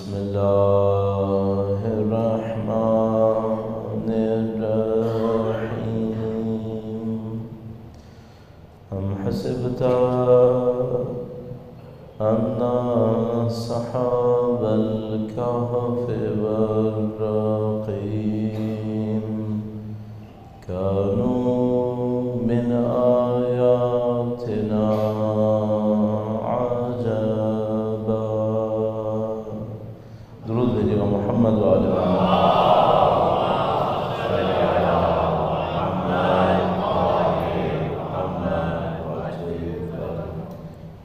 بسم الله الرحمن الرحيم أم حسبت أن أصحاب الكهف والرقيم كانوا من آياتنا عجبا. درود بھیجیے گا محمد وآل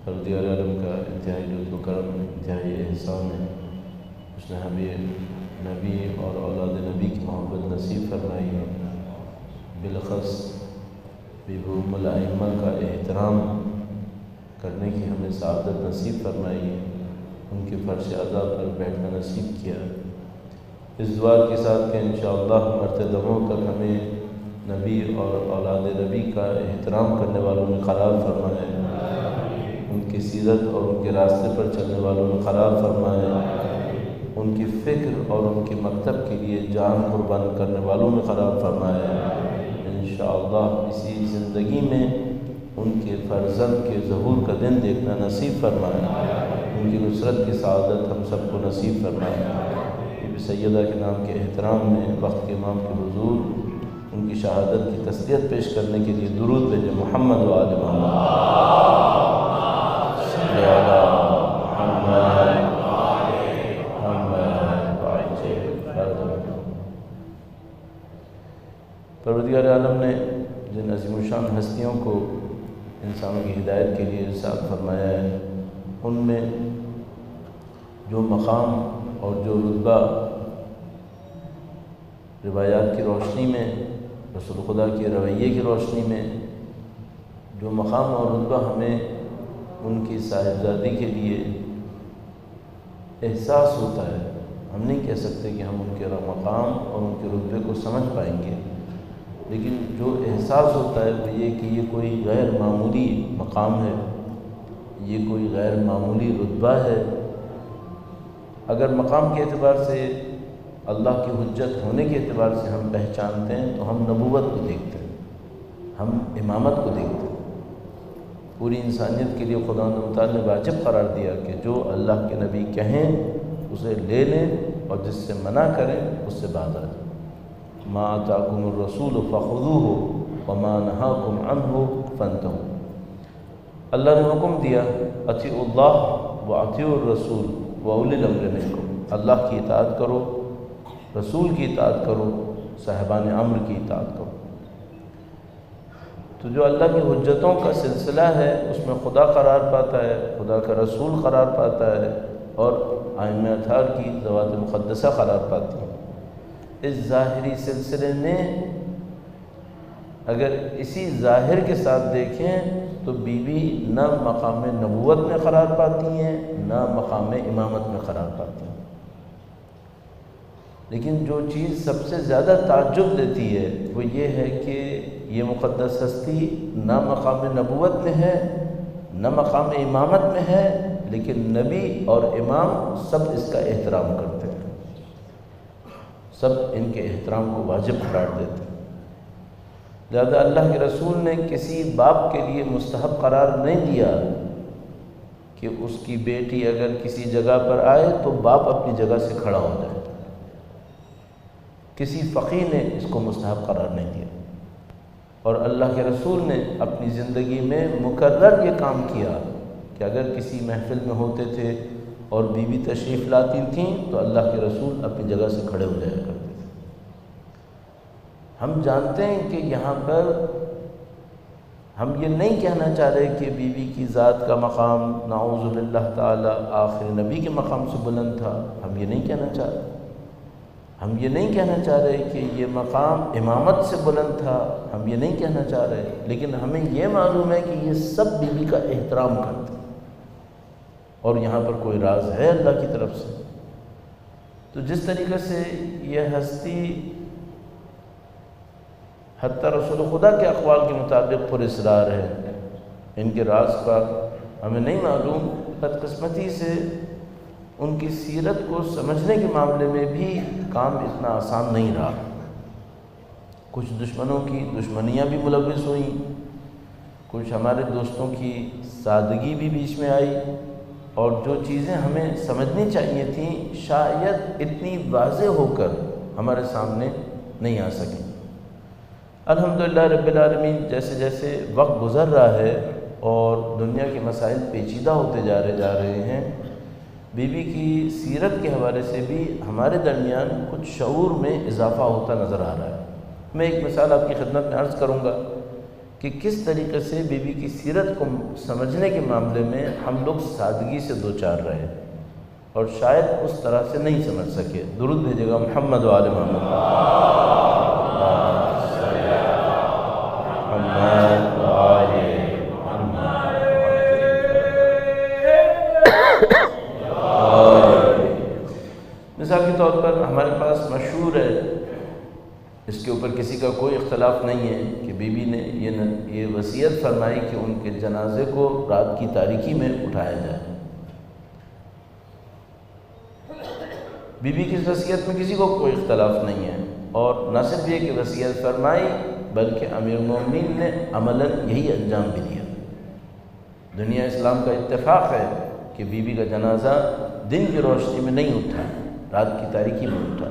پروردگار عالم کا انتہائی لطف و کرم، انتہائی احسان ہے، اس نے ہمیں نبی اور اولاد نبی کی محبت نصیب فرمائی ہے، بالخص ام الائمہ کا احترام کرنے کی ہمیں سعادت نصیب فرمائی ہے، ان کے فرش اعضاء پر بیٹھنا نصیب کیا. اس دعا کے ساتھ کہ انشاءاللہ مرتے دموں تک ہمیں نبی اور اولاد نبی کا احترام کرنے والوں میں قرار فرمائے، ان کی سیرت اور ان کے راستے پر چلنے والوں میں قرار فرمائے، ان کی فکر اور ان کے مکتب کے لیے جان قربان کرنے والوں میں قرار فرمائے. انشاءاللہ اسی زندگی میں ان کے فرزند کے ظہور کا دن دیکھنا نصیب فرمائے، ان کی نصرت کی سعادت ہم سب کو نصیب فرمائے. سیدہ کے نام کے احترام میں وقت کے امام کے حضور ان کی شہادت کی تسلیت پیش کرنے کے لیے درود بھیجے محمد وآل محمد. پروردگار عالم نے جن عظیم الشان ہستیوں کو انسانوں کی ہدایت کے لیے ارسال فرمایا ہے، ان میں جو مقام اور جو رتبہ روایات کی روشنی میں، رسول خدا کے رویے کی روشنی میں جو مقام اور رتبہ ہمیں ان کی صاحبزادی کے لیے احساس ہوتا ہے، ہم نہیں کہہ سکتے کہ ہم ان کے مقام اور ان کے رتبے کو سمجھ پائیں گے، لیکن جو احساس ہوتا ہے وہ یہ کہ یہ کوئی غیر معمولی مقام ہے، یہ کوئی غیر معمولی رتبہ ہے. اگر مقام کے اعتبار سے، اللہ کی حجت ہونے کے اعتبار سے ہم پہچانتے ہیں تو ہم نبوت کو دیکھتے ہیں، ہم امامت کو دیکھتے ہیں. پوری انسانیت کے لیے خدا تعالیٰ نے واجب قرار دیا کہ جو اللہ کے نبی کہیں اسے لے لیں اور جس سے منع کریں اس سے باز آ جائیں. ما آتاکم الرسول فخذوہ وما نہاکم عنہ فانتہوا. اللہ نے حکم دیا اطیعوا اللہ واطیعوا الرسول واولی الامر منکم. اللہ کی اطاعت کرو، رسول کی اطاعت کرو، صاحبان امر کی اطاعت کرو. تو جو اللہ کی حجتوں کا سلسلہ ہے اس میں خدا قرار پاتا ہے، خدا کا رسول قرار پاتا ہے اور ائمہ اطہار کی ذوات مقدسہ قرار پاتی ہیں. اس ظاہری سلسلے میں اگر اسی ظاہر کے ساتھ دیکھیں تو بیوی نہ مقام نبوت میں قرار پاتی ہیں نہ مقام امامت میں قرار پاتی ہیں. لیکن جو چیز سب سے زیادہ تعجب دیتی ہے وہ یہ ہے کہ یہ مقدس ہستی نہ مقام نبوت میں ہے نہ مقام امامت میں ہے، لیکن نبی اور امام سب اس کا احترام کرتے ہیں، سب ان کے احترام کو واجب قرار دیتے ہیں. لہذا اللہ کے رسول نے کسی باپ کے لیے مستحب قرار نہیں دیا کہ اس کی بیٹی اگر کسی جگہ پر آئے تو باپ اپنی جگہ سے کھڑا ہو جائے. کسی فقیہ نے اس کو مستحب قرار نہیں دیا، اور اللہ کے رسول نے اپنی زندگی میں مکرر یہ کام کیا کہ اگر کسی محفل میں ہوتے تھے اور بیوی تشریف لاتی تھیں تو اللہ کے رسول اپنی جگہ سے کھڑے ہو جایا کرتے تھے. ہم جانتے ہیں کہ یہاں پر ہم یہ نہیں کہنا چاہ رہے کہ بیوی کی ذات کا مقام نعوذ باللہ تعالی آخر نبی کے مقام سے بلند تھا، ہم یہ نہیں کہنا چاہ رہے. ہم یہ نہیں کہنا چاہ رہے کہ یہ مقام امامت سے بلند تھا، ہم یہ نہیں کہنا چاہ رہے، لیکن ہمیں یہ معلوم ہے کہ یہ سب بیوی کا احترام کرتے ہیں اور یہاں پر کوئی راز ہے اللہ کی طرف سے. تو جس طریقے سے یہ ہستی حتیٰ رسول خدا کے اقوال کے مطابق پر اسرار ہے، ان کے راز کا ہمیں نہیں معلوم. بدقسمتی سے ان کی سیرت کو سمجھنے کے معاملے میں بھی کام اتنا آسان نہیں رہا۔ کچھ دشمنوں کی دشمنیاں بھی ملوث ہوئیں، کچھ ہمارے دوستوں کی سادگی بھی بیچ میں آئی، اور جو چیزیں ہمیں سمجھنی چاہیے تھیں شاید اتنی واضح ہو کر ہمارے سامنے نہیں آ سکیں۔ الحمدللہ رب العالمین، جیسے جیسے وقت گزر رہا ہے اور دنیا کے مسائل پیچیدہ ہوتے جا رہے ہیں، بی بی کی سیرت کے حوالے سے بھی ہمارے درمیان کچھ شعور میں اضافہ ہوتا نظر آ رہا ہے۔ میں ایک مثال آپ کی خدمت میں عرض کروں گا کہ کس طریقے سے بی بی کی سیرت کو سمجھنے کے معاملے میں ہم لوگ سادگی سے دوچار رہے اور شاید اس طرح سے نہیں سمجھ سکے۔ درود بھیجے گا محمد و آل محمد۔ مثال کے طور پر ہمارے پاس مشہور ہے، اس کے اوپر کسی کا کوئی اختلاف نہیں ہے کہ بی بی نے یہ وصیت فرمائی کہ ان کے جنازے کو رات کی تاریکی میں اٹھایا جائے۔ بی بی کی وصیت میں کسی کو کوئی اختلاف نہیں ہے، اور نہ صرف یہ کہ وصیت فرمائی بلکہ امیر المومنین نے عملاً یہی انجام بھی دیا۔ دنیا اسلام کا اتفاق ہے کہ بی بی کا جنازہ دن کی روشنی میں نہیں اٹھا، رات کی تاریکی میں اٹھا۔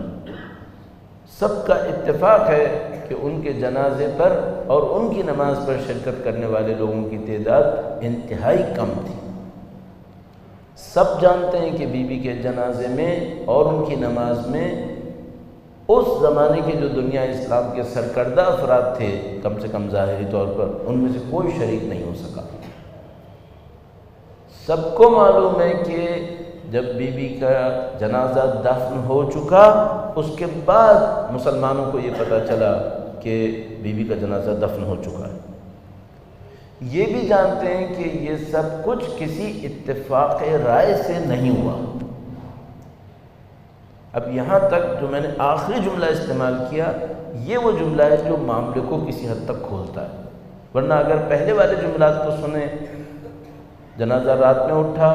سب کا اتفاق ہے کہ ان کے جنازے پر اور ان کی نماز پر شرکت کرنے والے لوگوں کی تعداد انتہائی کم تھی۔ سب جانتے ہیں کہ بی بی کے جنازے میں اور ان کی نماز میں اس زمانے کے جو دنیا اسلام کے سرکردہ افراد تھے، کم سے کم ظاہری طور پر ان میں سے کوئی شریک نہیں ہو سکا۔ سب کو معلوم ہے کہ جب بی بی کا جنازہ دفن ہو چکا، اس کے بعد مسلمانوں کو یہ پتہ چلا کہ بی بی کا جنازہ دفن ہو چکا ہے۔ یہ بھی جانتے ہیں کہ یہ سب کچھ کسی اتفاق رائے سے نہیں ہوا۔ اب یہاں تک جو میں نے آخری جملہ استعمال کیا، یہ وہ جملہ ہے جو معاملے کو کسی حد تک کھولتا ہے، ورنہ اگر پہلے والے جملات کو سنیں، جنازہ رات میں اٹھا،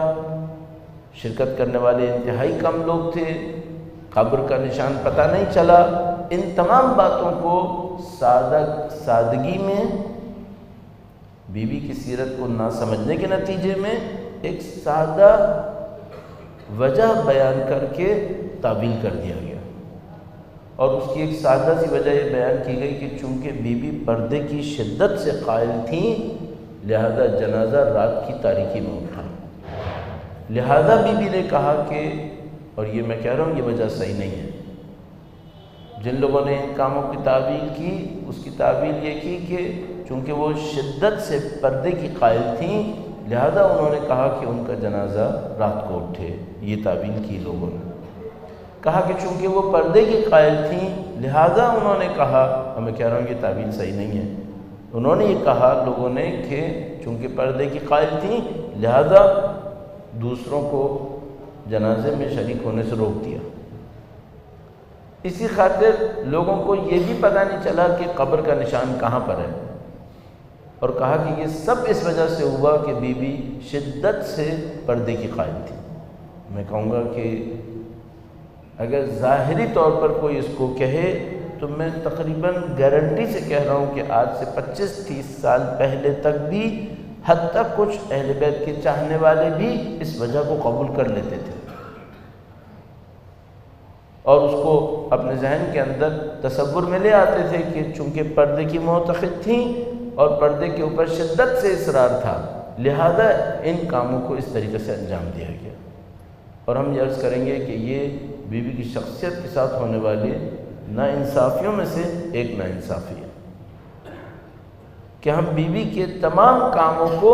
شرکت کرنے والے انتہائی کم لوگ تھے، قبر کا نشان پتہ نہیں چلا، ان تمام باتوں کو سادگی میں بی بی کی سیرت کو نہ سمجھنے کے نتیجے میں ایک سادہ وجہ بیان کر کے تعبیر کر دیا گیا، اور اس کی ایک سادہ سی وجہ یہ بیان کی گئی کہ چونکہ بی بی پردے کی شدت سے قائل تھیں، لہذا جنازہ رات کی تاریکی میں اٹھا۔ لہذا بی بی نے کہا کہ، اور یہ میں کہہ رہا ہوں یہ وجہ صحیح نہیں ہے، جن لوگوں نے ان کاموں کی تعبیر کی اس کی تعبیر یہ کی کہ چونکہ وہ شدت سے پردے کی قائل تھیں، لہذا انہوں نے کہا کہ ان کا جنازہ رات کو اٹھے۔ یہ تعبیر کی لوگوں نے کہا کہ چونکہ وہ پردے کی قائل تھیں، لہذا انہوں نے کہا، اور میں کہہ رہا ہوں یہ تعبیر صحیح نہیں ہے، انہوں نے یہ کہا لوگوں نے کہ چونکہ پردے کی قائل تھیں لہذا دوسروں کو جنازے میں شریک ہونے سے روک دیا۔ اسی خاطر لوگوں کو یہ بھی پتہ نہیں چلا کہ قبر کا نشان کہاں پر ہے، اور کہا کہ یہ سب اس وجہ سے ہوا کہ بی بی شدت سے پردے کی قائل تھی۔ میں کہوں گا کہ اگر ظاہری طور پر کوئی اس کو کہے تو میں تقریباً گارنٹی سے کہہ رہا ہوں کہ آج سے 25-30 سال پہلے تک بھی حتیٰ کچھ اہل بیت کے چاہنے والے بھی اس وجہ کو قبول کر لیتے تھے، اور اس کو اپنے ذہن کے اندر تصور میں لے آتے تھے کہ چونکہ پردے کی معتقد تھیں اور پردے کے اوپر شدت سے اصرار تھا، لہذا ان کاموں کو اس طریقے سے انجام دیا گیا۔ اور ہم یہ عرض کریں گے کہ یہ بی بی کی شخصیت کے ساتھ ہونے والی ناانصافیوں میں سے ایک ناانصافی ہے کہ ہم بی بی کے تمام کاموں کو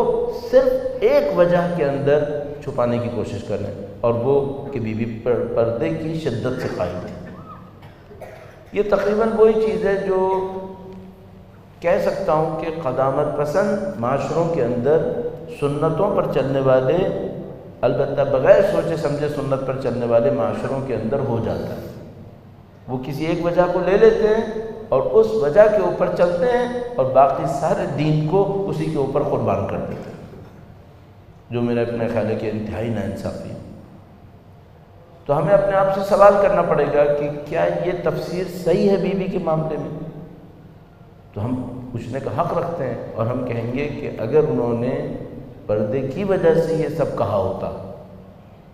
صرف ایک وجہ کے اندر چھپانے کی کوشش کریں، اور وہ کہ بی بی پردے کی شدت سے قائل تھی۔ یہ تقریباً وہی چیز ہے جو کہہ سکتا ہوں کہ قدامت پسند معاشروں کے اندر سنتوں پر چلنے والے، البتہ بغیر سوچے سمجھے سنت پر چلنے والے معاشروں کے اندر ہو جاتا ہے۔ وہ کسی ایک وجہ کو لے لیتے ہیں اور اس وجہ کے اوپر چلتے ہیں اور باقی سارے دین کو اسی کے اوپر قربان کر دیتے ہیں، جو میرا اپنا خیال ہے کہ انتہائی ناانصافی ہے۔ تو ہمیں اپنے آپ سے سوال کرنا پڑے گا کہ کیا یہ تفسیر صحیح ہے بیوی کے معاملے میں؟ تو ہم پوچھنے کا حق رکھتے ہیں، اور ہم کہیں گے کہ اگر انہوں نے پردے کی وجہ سے یہ سب کہا ہوتا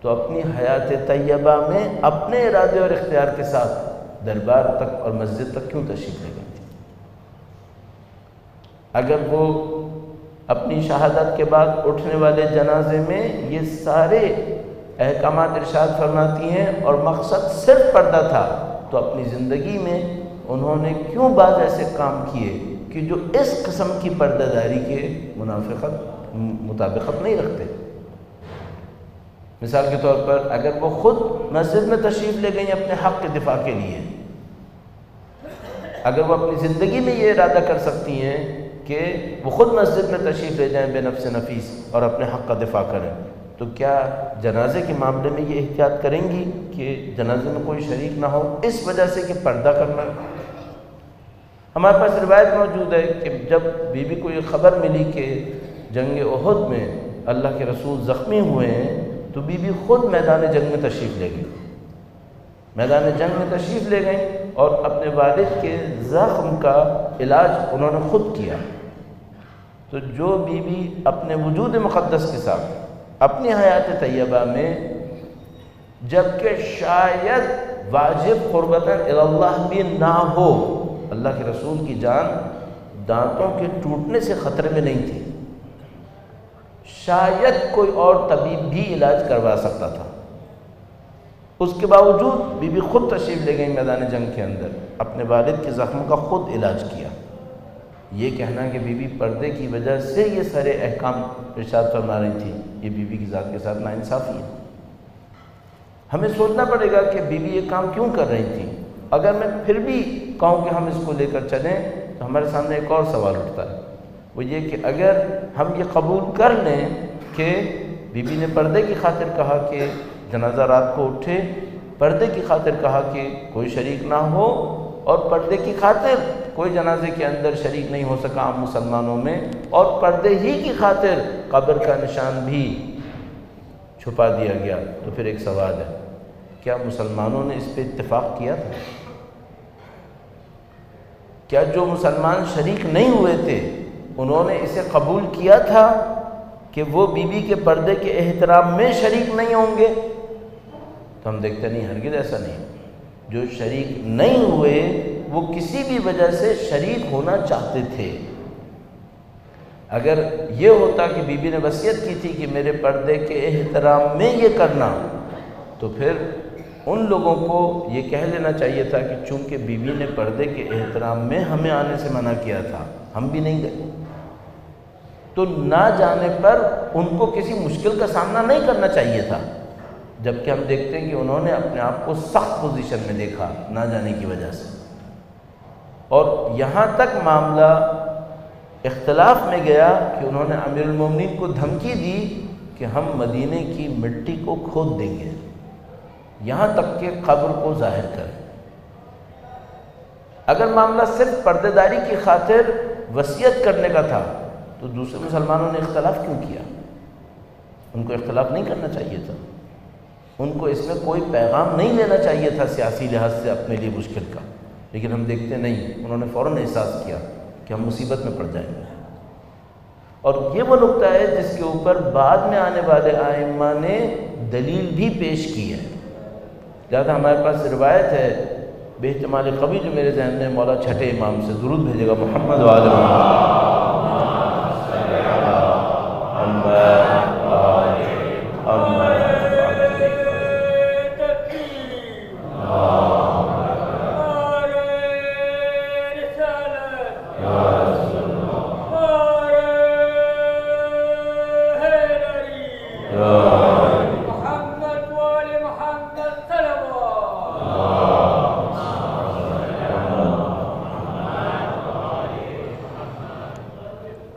تو اپنی حیات طیبہ میں اپنے ارادے اور اختیار کے ساتھ دربار تک اور مسجد تک کیوں تشریف لے گئی تھی؟ اگر وہ اپنی شہادت کے بعد اٹھنے والے جنازے میں یہ سارے احکامات ارشاد فرماتی ہیں اور مقصد صرف پردہ تھا، تو اپنی زندگی میں انہوں نے کیوں بعض ایسے کام کیے کہ جو اس قسم کی پردہ داری کے مطابقت نہیں رکھتے؟ مثال کے طور پر اگر وہ خود مسجد میں تشریف لے گئیں اپنے حق کے دفاع کے لیے، اگر وہ اپنی زندگی میں یہ ارادہ کر سکتی ہیں کہ وہ خود مسجد میں تشریف لے جائیں بے نفس نفیس اور اپنے حق کا دفاع کریں، تو کیا جنازے کے معاملے میں یہ احتیاط کریں گی کہ جنازے میں کوئی شریک نہ ہو اس وجہ سے کہ پردہ کرنا؟ ہمارے پاس روایت موجود ہے کہ جب بی بی کو یہ خبر ملی کہ جنگ احد میں اللہ کے رسول زخمی ہوئے ہیں، تو بی بی خود میدان جنگ میں تشریف لے گئی، میدان جنگ میں تشریف لے گئیں اور اپنے والد کے زخم کا علاج انہوں نے خود کیا۔ تو جو بی بی اپنے وجود مقدس کے ساتھ اپنی حیات طیبہ میں، جبکہ شاید واجب قربتاً اللہ بھی نہ ہو، اللہ کے رسول کی جان دانتوں کے ٹوٹنے سے خطرے میں نہیں تھی، شاید کوئی اور طبیب بھی علاج کروا سکتا تھا، اس کے باوجود بی بی خود تشریف لے گئی میدان جنگ کے اندر، اپنے والد کے زخم کا خود علاج کیا۔ یہ کہنا کہ بی بی پردے کی وجہ سے یہ سارے احکام ارشاد فرما رہی تھی، یہ بی بی کی ذات کے ساتھ ناانصافی ہے۔ ہمیں سوچنا پڑے گا کہ بی بی یہ کام کیوں کر رہی تھی۔ اگر میں پھر بھی کہوں کہ ہم اس کو لے کر چلیں تو ہمارے سامنے ایک اور سوال اٹھتا ہے، وہ یہ کہ اگر ہم یہ قبول کر لیں کہ بی بی نے پردے کی خاطر کہا کہ جنازہ رات کو اٹھے، پردے کی خاطر کہا کہ کوئی شریک نہ ہو، اور پردے کی خاطر کوئی جنازے کے اندر شریک نہیں ہو سکا عام مسلمانوں میں، اور پردے ہی کی خاطر قبر کا نشان بھی چھپا دیا گیا، تو پھر ایک سوال ہے، کیا مسلمانوں نے اس پہ اتفاق کیا تھا؟ کیا جو مسلمان شریک نہیں ہوئے تھے انہوں نے اسے قبول کیا تھا کہ وہ بی بی کے پردے کے احترام میں شریک نہیں ہوں گے؟ تو ہم دیکھتے نہیں، ہرگز ایسا نہیں۔ جو شریک نہیں ہوئے وہ کسی بھی وجہ سے شریک ہونا چاہتے تھے۔ اگر یہ ہوتا کہ بی بی نے وصیت کی تھی کہ میرے پردے کے احترام میں یہ کرنا، تو پھر ان لوگوں کو یہ کہہ لینا چاہیے تھا کہ چونکہ بی بی نے پردے کے احترام میں ہمیں آنے سے منع کیا تھا، ہم بھی نہیں گئے۔ تو نہ جانے پر ان کو کسی مشکل کا سامنا نہیں کرنا چاہیے تھا، جبکہ ہم دیکھتے ہیں کہ انہوں نے اپنے آپ کو سخت پوزیشن میں دیکھا نہ جانے کی وجہ سے، اور یہاں تک معاملہ اختلاف میں گیا کہ انہوں نے امیر المومنین کو دھمکی دی کہ ہم مدینے کی مٹی کو کھود دیں گے، یہاں تک کہ قبر کو ظاہر کریں۔ اگر معاملہ صرف پردے داری کی خاطر وصیت کرنے کا تھا تو دوسرے مسلمانوں نے اختلاف کیوں کیا؟ ان کو اختلاف نہیں کرنا چاہیے تھا، ان کو اس میں کوئی پیغام نہیں لینا چاہیے تھا سیاسی لحاظ سے اپنے لیے مشکل کا، لیکن ہم دیکھتے نہیں، انہوں نے فوراً احساس کیا کہ ہم مصیبت میں پڑ جائیں گے۔ اور یہ وہ نقطہ ہے جس کے اوپر بعد میں آنے والے ائمہ نے دلیل بھی پیش کی ہے۔ لہٰذا ہمارے پاس روایت ہے بے احتمال قوی جو میرے ذہن میں، مولا چھٹے امام سے درود بھیجے گا، محمد وآل محمد۔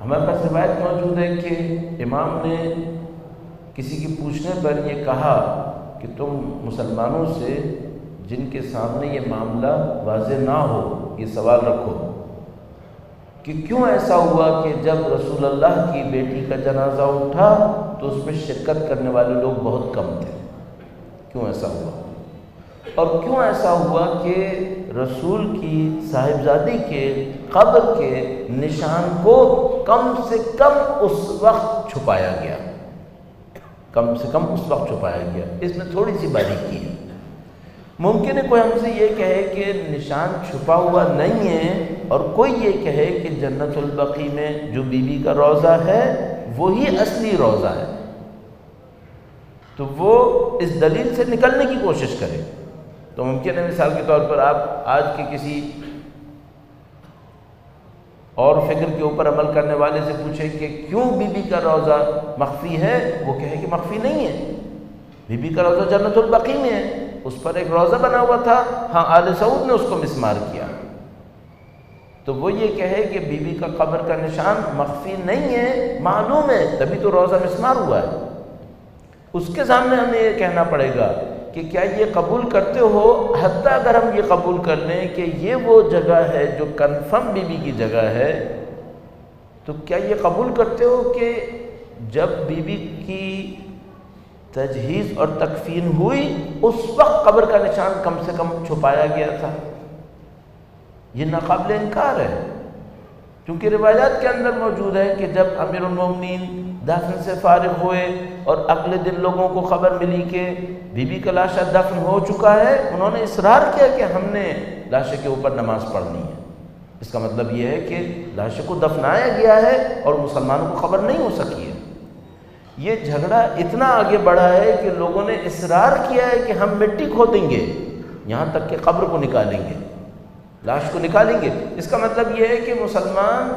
ہمارے پاس روایت موجود ہے کہ امام نے کسی کی پوچھنے پر یہ کہا کہ تم مسلمانوں سے جن کے سامنے یہ معاملہ واضح نہ ہو یہ سوال رکھو کہ کیوں ایسا ہوا کہ جب رسول اللہ کی بیٹی کا جنازہ اٹھا تو اس میں شرکت کرنے والے لوگ بہت کم تھے، کیوں ایسا ہوا؟ اور کیوں ایسا ہوا کہ رسول کی صاحبزادی کے قبر کے نشان کو کم سے کم اس وقت چھپایا گیا، کم سے کم اس وقت چھپایا گیا؟ اس میں تھوڑی سی باریکی ہے۔ ممکن ہے کوئی ہم سے یہ کہے کہ نشان چھپا ہوا نہیں ہے، اور کوئی یہ کہے کہ جنت البقیع میں جو بی بی کا روضہ ہے وہی اصلی روضہ ہے، تو وہ اس دلیل سے نکلنے کی کوشش کرے۔ تو ممکن ہے مثال کے طور پر آپ آج کے کسی اور فکر کے اوپر عمل کرنے والے سے پوچھیں کہ کیوں بی بی کا روضہ مخفی ہے، وہ کہے کہ مخفی نہیں ہے، بی بی کا روضہ جنت البقیع میں ہے، اس پر ایک روضہ بنا ہوا تھا، ہاں آل سعود نے اس کو مسمار کیا۔ تو وہ یہ کہے کہ بی بی کا قبر کا نشان مخفی نہیں ہے، معلوم ہے، تبھی تو روضہ مسمار ہوا ہے۔ اس کے سامنے ہمیں یہ کہنا پڑے گا کہ کیا یہ قبول کرتے ہو، حتیٰ اگر ہم یہ قبول کر لیں کہ یہ وہ جگہ ہے جو کنفرم بی بی کی جگہ ہے، تو کیا یہ قبول کرتے ہو کہ جب بی بی کی تجہیز اور تکفین ہوئی اس وقت قبر کا نشان کم سے کم چھپایا گیا تھا؟ یہ ناقابل انکار ہے، کیونکہ روایات کے اندر موجود ہے کہ جب امیر المومنین دفن سے فارغ ہوئے اور اگلے دن لوگوں کو خبر ملی کہ بی بی کا لاشا دفن ہو چکا ہے، انہوں نے اصرار کیا کہ ہم نے لاشے کے اوپر نماز پڑھنی ہے۔ اس کا مطلب یہ ہے کہ لاشے کو دفنایا گیا ہے اور مسلمانوں کو خبر نہیں ہو سکی ہے۔ یہ جھگڑا اتنا آگے بڑھا ہے کہ لوگوں نے اصرار کیا ہے کہ ہم مٹی کھودیں گے، یہاں تک کہ قبر کو نکالیں گے، لاش کو نکالیں گے۔ اس کا مطلب یہ ہے کہ مسلمان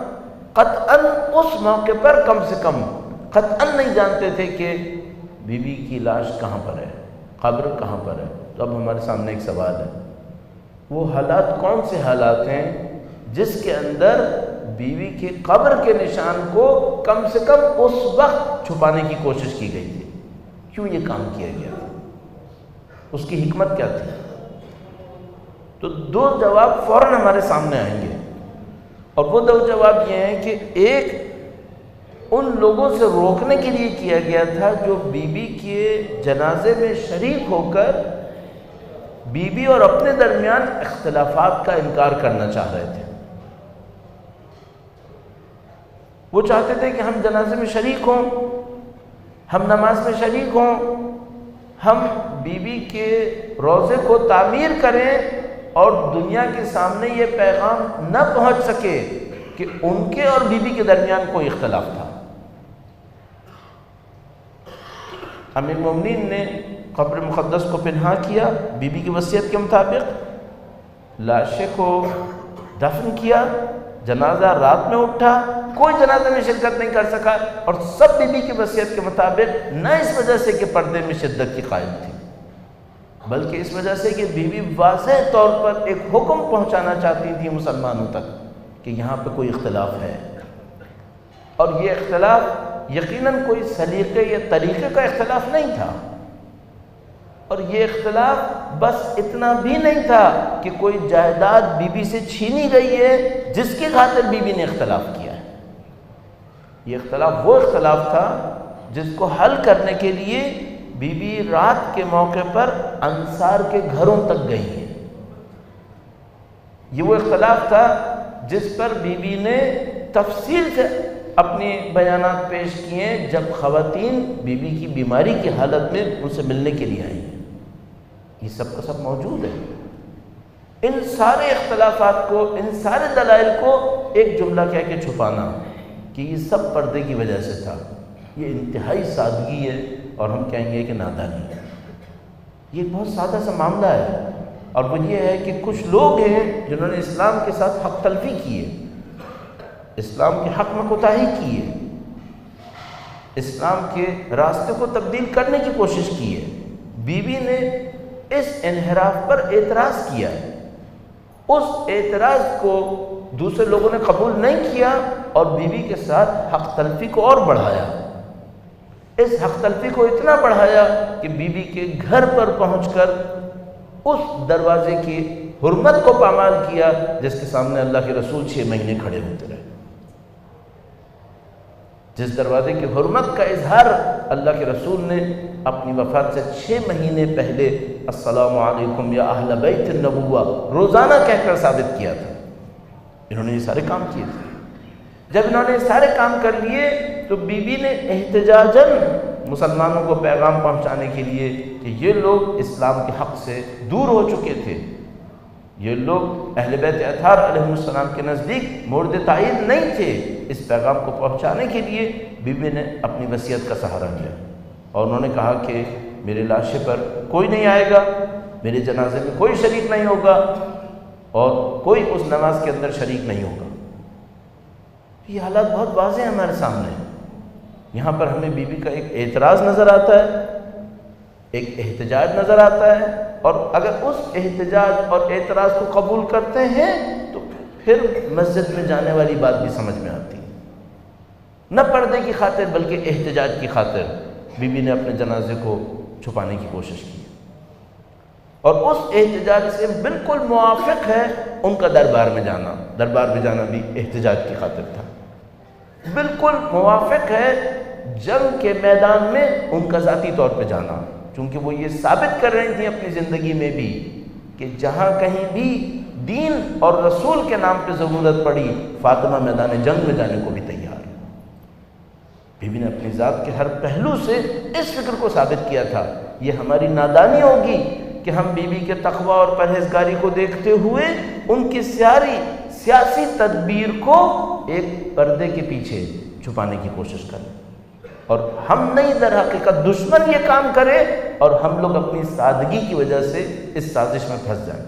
قطعاً اس موقع پر کم سے کم قطعاً نہیں جانتے تھے کہ بی بی کی لاش کہاں پر ہے، قبر کہاں پر ہے۔ تو اب ہمارے سامنے ایک سوال ہے، وہ حالات کون سے حالات ہیں جس کے اندر بیوی کے قبر کے نشان کو کم سے کم اس وقت چھپانے کی کوشش کی گئی تھی؟ کیوں یہ کام کیا گیا تھا؟ اس کی حکمت کیا تھی؟ تو دو جواب فوراً ہمارے سامنے آئیں گے، اور وہ دو جواب یہ ہیں کہ ایک ان لوگوں سے روکنے کے لیے کیا گیا تھا جو بی بی کے جنازے میں شریک ہو کر بی بی اور اپنے درمیان اختلافات کا انکار کرنا چاہ رہے تھے۔ وہ چاہتے تھے کہ ہم جنازے میں شریک ہوں، ہم نماز میں شریک ہوں، ہم بی بی کے روضے کو تعمیر کریں، اور دنیا کے سامنے یہ پیغام نہ پہنچ سکے کہ ان کے اور بی بی کے درمیان کوئی اختلاف تھا۔ امیر المومنین نے قبر مقدس کو پنہا کیا بی بی کی وصیت کے مطابق، لاشے کو دفن کیا، جنازہ رات میں اٹھا، کوئی جنازے میں شرکت نہیں کر سکا، اور سب بی بی کی وصیت کے مطابق، نہ اس وجہ سے کہ پردے میں شدت کی قائل تھی، بلکہ اس وجہ سے کہ بی بی واضح طور پر ایک حکم پہنچانا چاہتی تھی مسلمانوں تک کہ یہاں پہ کوئی اختلاف ہے، اور یہ اختلاف یقیناً کوئی سلیقے یا طریقے کا اختلاف نہیں تھا، اور یہ اختلاف بس اتنا بھی نہیں تھا کہ کوئی جائیداد بی بی سے چھینی گئی ہے جس کی خاطر بی بی نے اختلاف کیا ہے۔ یہ اختلاف وہ اختلاف تھا جس کو حل کرنے کے لیے بی بی رات کے موقع پر انصار کے گھروں تک گئی ہیں۔ یہ وہ اختلاف تھا جس پر بی بی نے تفصیل سے اپنے بیانات پیش کیے جب خواتین بی بی کی بیماری کی حالت میں ان سے ملنے کے لیے آئی ہیں۔ یہ سب کا سب موجود ہے۔ ان سارے اختلافات کو، ان سارے دلائل کو ایک جملہ کہہ کے چھپانا کہ یہ سب پردے کی وجہ سے تھا، یہ انتہائی سادگی ہے، اور ہم کہیں گے کہ نادانی ہے۔ یہ بہت سادہ سا معاملہ ہے، اور وہ یہ ہے کہ کچھ لوگ ہیں جنہوں نے اسلام کے ساتھ حق تلفی کی ہے، اسلام کے حق میں کوتاہی کی ہے، اسلام کے راستے کو تبدیل کرنے کی کوشش کی ہے۔ بی بی نے اس انحراف پر اعتراض کیا، اس اعتراض کو دوسرے لوگوں نے قبول نہیں کیا، اور بی بی کے ساتھ حق تلفی کو اور بڑھایا۔ اس حق تلفی کو اتنا بڑھایا کہ بی بی کے گھر پر پہنچ کر اس دروازے کی حرمت کو پامال کیا جس کے سامنے اللہ کے رسول 6 مہینے کھڑے ہوتے رہے، جس دروازے کی حرمت کا اظہار اللہ کے رسول نے اپنی وفات سے 6 مہینے پہلے السلام علیکم یا اہل بیت النبوہ روزانہ کہہ کر ثابت کیا تھا۔ انہوں نے یہ سارے کام کیے تھے۔ جب انہوں نے سارے کام کر لیے تو بی بی نے احتجاجاً مسلمانوں کو پیغام پہنچانے کے لیے کہ یہ لوگ اسلام کے حق سے دور ہو چکے تھے، یہ لوگ اہل بیت اطہار علیہ السلام کے نزدیک مورد تائید نہیں تھے، اس پیغام کو پہنچانے کے لیے بی بی نے اپنی وصیت کا سہارا لیا اور انہوں نے کہا کہ میرے لاشے پر کوئی نہیں آئے گا، میرے جنازے میں کوئی شریک نہیں ہوگا اور کوئی اس نماز کے اندر شریک نہیں ہوگا۔ یہ حالات بہت واضح ہیں ہمارے سامنے۔ یہاں پر ہمیں بی بی کا ایک اعتراض نظر آتا ہے، ایک احتجاج نظر آتا ہے، اور اگر اس احتجاج اور اعتراض کو قبول کرتے ہیں تو پھر مسجد میں جانے والی بات بھی سمجھ میں آتی ہے۔ نہ پردے کی خاطر بلکہ احتجاج کی خاطر بی بی نے اپنے جنازے کو چھپانے کی کوشش کی، اور اس احتجاج سے بالکل موافق ہے ان کا دربار میں جانا۔ دربار میں جانا بھی احتجاج کی خاطر تھا۔ بالکل موافق ہے جنگ کے میدان میں ان کا ذاتی طور پہ جانا، چونکہ وہ یہ ثابت کر رہی تھیں اپنی زندگی میں بھی کہ جہاں کہیں بھی دین اور رسول کے نام پہ ضرورت پڑی فاطمہ میدان جنگ میں جانے کو بھی تیار۔ بی بی نے اپنی ذات کے ہر پہلو سے اس فکر کو ثابت کیا تھا۔ یہ ہماری نادانی ہوگی کہ ہم بی بی کے تقوی اور پرہیزگاری کو دیکھتے ہوئے ان کی سیاسی تدبیر کو ایک پردے کے پیچھے چھپانے کی کوشش کریں، اور ہم نہیں در حقیقت دشمن یہ کام کرے اور ہم لوگ اپنی سادگی کی وجہ سے اس سازش میں پھنس جائیں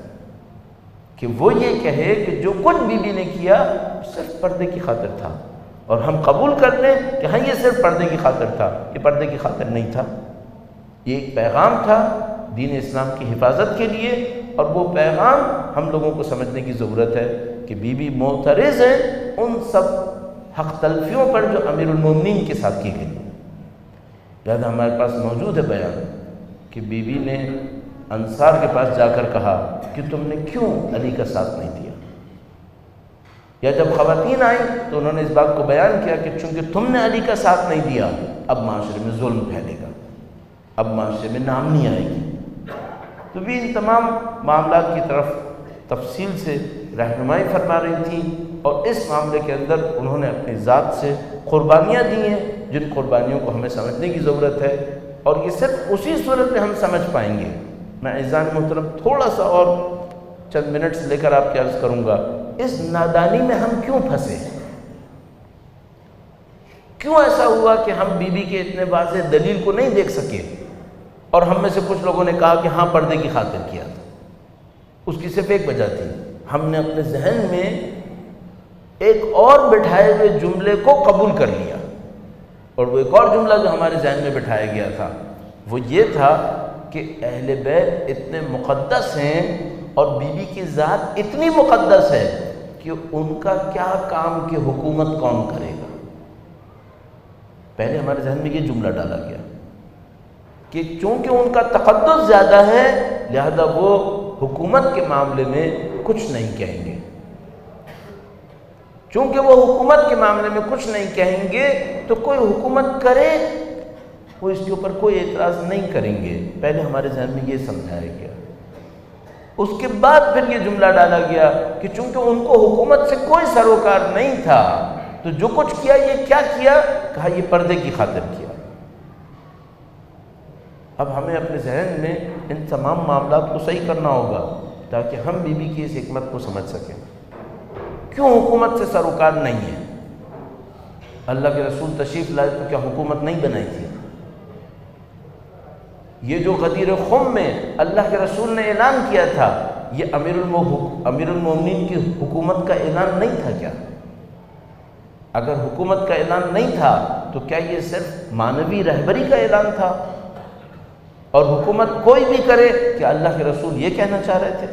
کہ وہ یہ کہے کہ جو کچھ بی بی نے کیا صرف پردے کی خاطر تھا، اور ہم قبول کر لیں کہ ہاں یہ صرف پردے کی خاطر تھا۔ یہ پردے کی خاطر نہیں تھا، یہ ایک پیغام تھا دین اسلام کی حفاظت کے لیے، اور وہ پیغام ہم لوگوں کو سمجھنے کی ضرورت ہے کہ بی بی معترض ہیں ان سب حق تلفیوں پر جو امیر المومنین کے ساتھ کی گئی۔ لہذا ہمارے پاس موجود ہے بیان کہ بی بی نے انصار کے پاس جا کر کہا کہ تم نے کیوں علی کا ساتھ نہیں دیا، یا جب خواتین آئیں تو انہوں نے اس بات کو بیان کیا کہ چونکہ تم نے علی کا ساتھ نہیں دیا اب معاشرے میں ظلم پھیلے گا، اب معاشرے میں نامنی آئے گی۔ تو بھی ان تمام معاملات کی طرف تفصیل سے رہنمائی فرما رہی تھیں، اور اس معاملے کے اندر انہوں نے اپنی ذات سے قربانیاں دی ہیں جن قربانیوں کو ہمیں سمجھنے کی ضرورت ہے، اور یہ صرف اسی صورت میں ہم سمجھ پائیں گے۔ میں عزیزان محترم تھوڑا سا اور چند منٹس لے کر آپ کی عرض کروں گا، اس نادانی میں ہم کیوں پھنسے؟ کیوں ایسا ہوا کہ ہم بی بی کے اتنے واضح دلیل کو نہیں دیکھ سکے، اور ہم میں سے کچھ لوگوں نے کہا کہ ہاں پردے کی خاطر کیا تھا؟ اس کی صرف ایک وجہ تھی، ہم نے اپنے ذہن میں ایک اور بٹھائے ہوئے جملے کو قبول کر لیا، اور وہ ایک اور جملہ جو ہمارے ذہن میں بٹھایا گیا تھا وہ یہ تھا کہ اہل بیت اتنے مقدس ہیں اور بی بی کی ذات اتنی مقدس ہے کہ ان کا کیا کام کہ حکومت کون کرے گا۔ پہلے ہمارے ذہن میں یہ جملہ ڈالا گیا کہ چونکہ ان کا تقدس زیادہ ہے لہذا وہ حکومت کے معاملے میں کچھ نہیں کہیں گے، چونکہ وہ حکومت کے معاملے میں کچھ نہیں کہیں گے تو کوئی حکومت کرے وہ اس کے اوپر کوئی اعتراض نہیں کریں گے۔ پہلے ہمارے ذہن میں یہ سمجھایا گیا، اس کے بعد پھر یہ جملہ ڈالا گیا کہ چونکہ ان کو حکومت سے کوئی سروکار نہیں تھا تو جو کچھ کیا یہ کیا کیا؟ کہا یہ پردے کی خاطر کیا۔ اب ہمیں اپنے ذہن میں ان تمام معاملات کو صحیح کرنا ہوگا تاکہ ہم بی بی کی اس حکمت کو سمجھ سکیں۔ کیوں حکومت سے سروکار نہیں ہے؟ اللہ کے رسول تشریف لائے تو کیا حکومت نہیں بنائی تھی؟ یہ جو غدیر خم میں اللہ کے رسول نے اعلان کیا تھا یہ امیر المومنین کی حکومت کا اعلان نہیں تھا کیا؟ اگر حکومت کا اعلان نہیں تھا تو کیا یہ صرف مانوی رہبری کا اعلان تھا؟ اور حکومت کوئی بھی کرے کہ اللہ کے رسول یہ کہنا چاہ رہے تھے،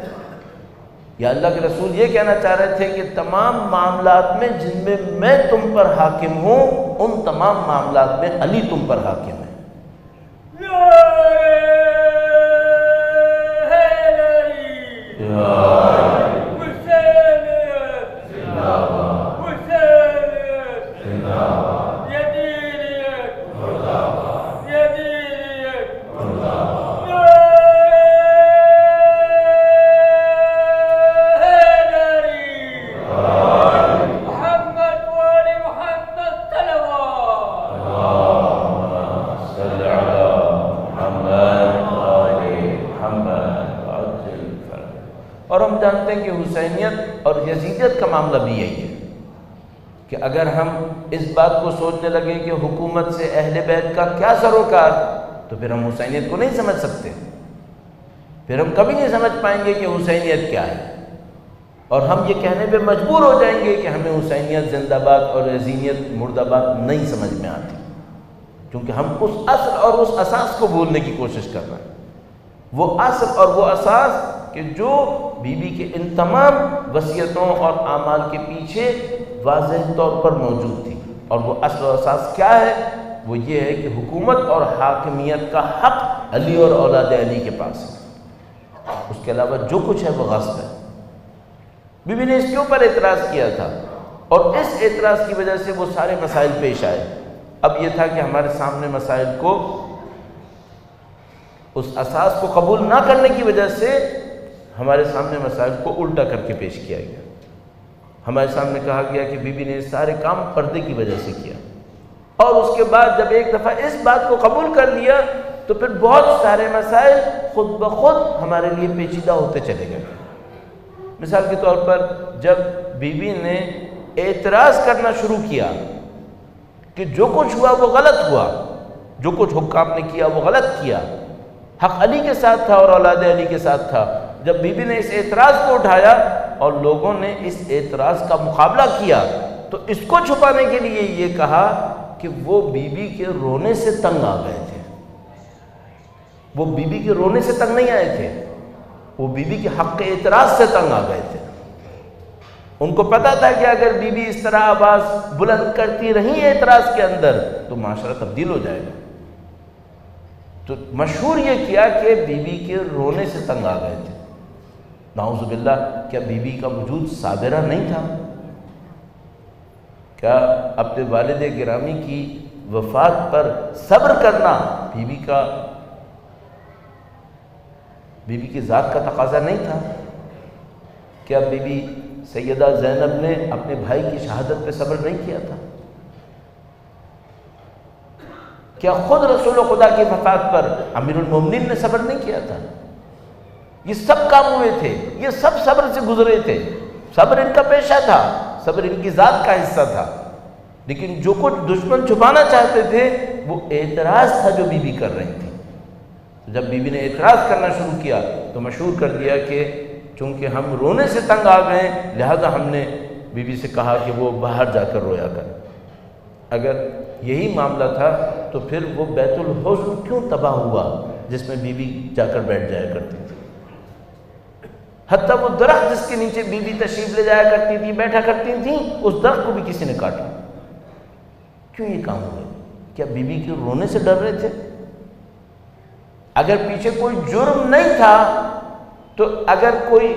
یا اللہ کے رسول یہ کہنا چاہ رہے تھے کہ تمام معاملات میں جن میں میں تم پر حاکم ہوں ان تمام معاملات میں علی تم پر حاکم ہے۔ اور ہم جانتے ہیں کہ حسینیت اور یزیدیت کا معاملہ بھی یہی ہے کہ اگر ہم اس بات کو سوچنے لگیں کہ حکومت سے اہل بیت کا کیا سروکار، تو پھر ہم حسینیت کو نہیں سمجھ سکتے، پھر ہم کبھی نہیں سمجھ پائیں گے کہ حسینیت کیا ہے، اور ہم یہ کہنے پہ مجبور ہو جائیں گے کہ ہمیں حسینیت زندہ باد اور یزیدیت مردہ باد نہیں سمجھ میں آتی، کیونکہ ہم اس اصل اور اس اساس کو بھولنے کی کوشش کر رہے ہیں۔ وہ اصل اور وہ اساس کہ جو بی بی کے ان تمام وصیتوں اور اعمال کے پیچھے واضح طور پر موجود تھی، اور وہ اصل و اساس کیا ہے؟ وہ یہ ہے کہ حکومت اور حاکمیت کا حق علی اور اولاد علی کے پاس ہے، اس کے علاوہ جو کچھ ہے وہ غصب ہے۔ بی بی نے اس کے اوپر اعتراض کیا تھا، اور اس اعتراض کی وجہ سے وہ سارے مسائل پیش آئے۔ اب یہ تھا کہ ہمارے سامنے مسائل کو اس اساس کو قبول نہ کرنے کی وجہ سے ہمارے سامنے مسائل کو الٹا کر کے پیش کیا گیا۔ ہمارے سامنے کہا گیا کہ بی بی نے سارے کام پردے کی وجہ سے کیا، اور اس کے بعد جب ایک دفعہ اس بات کو قبول کر لیا تو پھر بہت سارے مسائل خود بخود ہمارے لیے پیچیدہ ہوتے چلے گئے۔ مثال کے طور پر جب بی بی نے اعتراض کرنا شروع کیا کہ جو کچھ ہوا وہ غلط ہوا، جو کچھ حکام نے کیا وہ غلط کیا، حق علی کے ساتھ تھا اور اولاد علی کے ساتھ تھا، جب بی بی نے اس اعتراض کو اٹھایا اور لوگوں نے اس اعتراض کا مقابلہ کیا تو اس کو چھپانے کے لیے یہ کہا کہ وہ بی بی کے رونے سے تنگ آ گئے تھے۔ وہ بی بی کے رونے سے تنگ نہیں آئے تھے، وہ بی بی کے حق کے اعتراض سے تنگ آ گئے تھے۔ ان کو پتا تھا کہ اگر بی بی اس طرح آواز بلند کرتی رہی اعتراض کے اندر تو معاشرہ تبدیل ہو جائے گا۔ تو مشہور یہ کیا کہ بی بی کے رونے سے تنگ آ گئے تھے۔ نعوذ باللہ، کیا بی بی کا وجود صابرہ نہیں تھا؟ کیا اپنے والد گرامی کی وفات پر صبر کرنا بی بی کی ذات کا تقاضا نہیں تھا؟ کیا بی بی سیدہ زینب نے اپنے بھائی کی شہادت پہ صبر نہیں کیا تھا؟ کیا خود رسول خدا کی وفات پر امیر المومنین نے صبر نہیں کیا تھا؟ یہ سب کام ہوئے تھے، یہ سب صبر سے گزرے تھے، صبر ان کا پیشہ تھا، صبر ان کی ذات کا حصہ تھا، لیکن جو کچھ دشمن چھپانا چاہتے تھے وہ اعتراض تھا جو بی بی کر رہی تھی۔ جب بی بی نے اعتراض کرنا شروع کیا تو مشہور کر دیا کہ چونکہ ہم رونے سے تنگ آ گئے لہذا ہم نے بی بی سے کہا کہ وہ باہر جا کر رویا کر۔ اگر یہی معاملہ تھا تو پھر وہ بیت الحزن کیوں تباہ ہوا جس میں بی بی جا کر بیٹھ جایا کرتی تھی؟ حتیٰ وہ درخت جس کے نیچے بی بی تشریف لے جایا کرتی تھی، بیٹھا کرتی تھیں، اس درخت کو بھی کسی نے کاٹا۔ کیوں یہ کام ہوئے؟ کیا بی بی کے رونے سے ڈر رہے تھے؟ اگر پیچھے کوئی جرم نہیں تھا تو اگر کوئی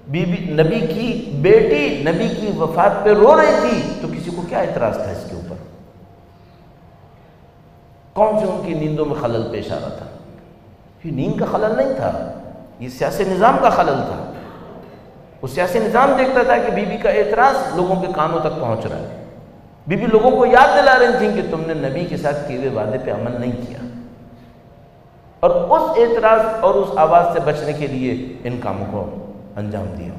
بی بی نبی کی بیٹی نبی کی وفات پہ رو رہی تھی تو کسی کو کیا اعتراض تھا اس کے اوپر؟ کون سے ان کی نیندوں میں خلل پیش آ رہا تھا؟ یہ نیند کا خلل نہیں تھا، یہ سیاسی نظام کا خلل تھا۔ وہ سیاسی نظام دیکھتا تھا کہ بی بی کا اعتراض لوگوں کے کانوں تک پہنچ رہا ہے۔ بی بی لوگوں کو یاد دلا رہی تھیں کہ تم نے نبی کے ساتھ کیے ہوئے وعدے پہ عمل نہیں کیا، اور اس اعتراض اور اس آواز سے بچنے کے لیے ان کاموں کو انجام دیا۔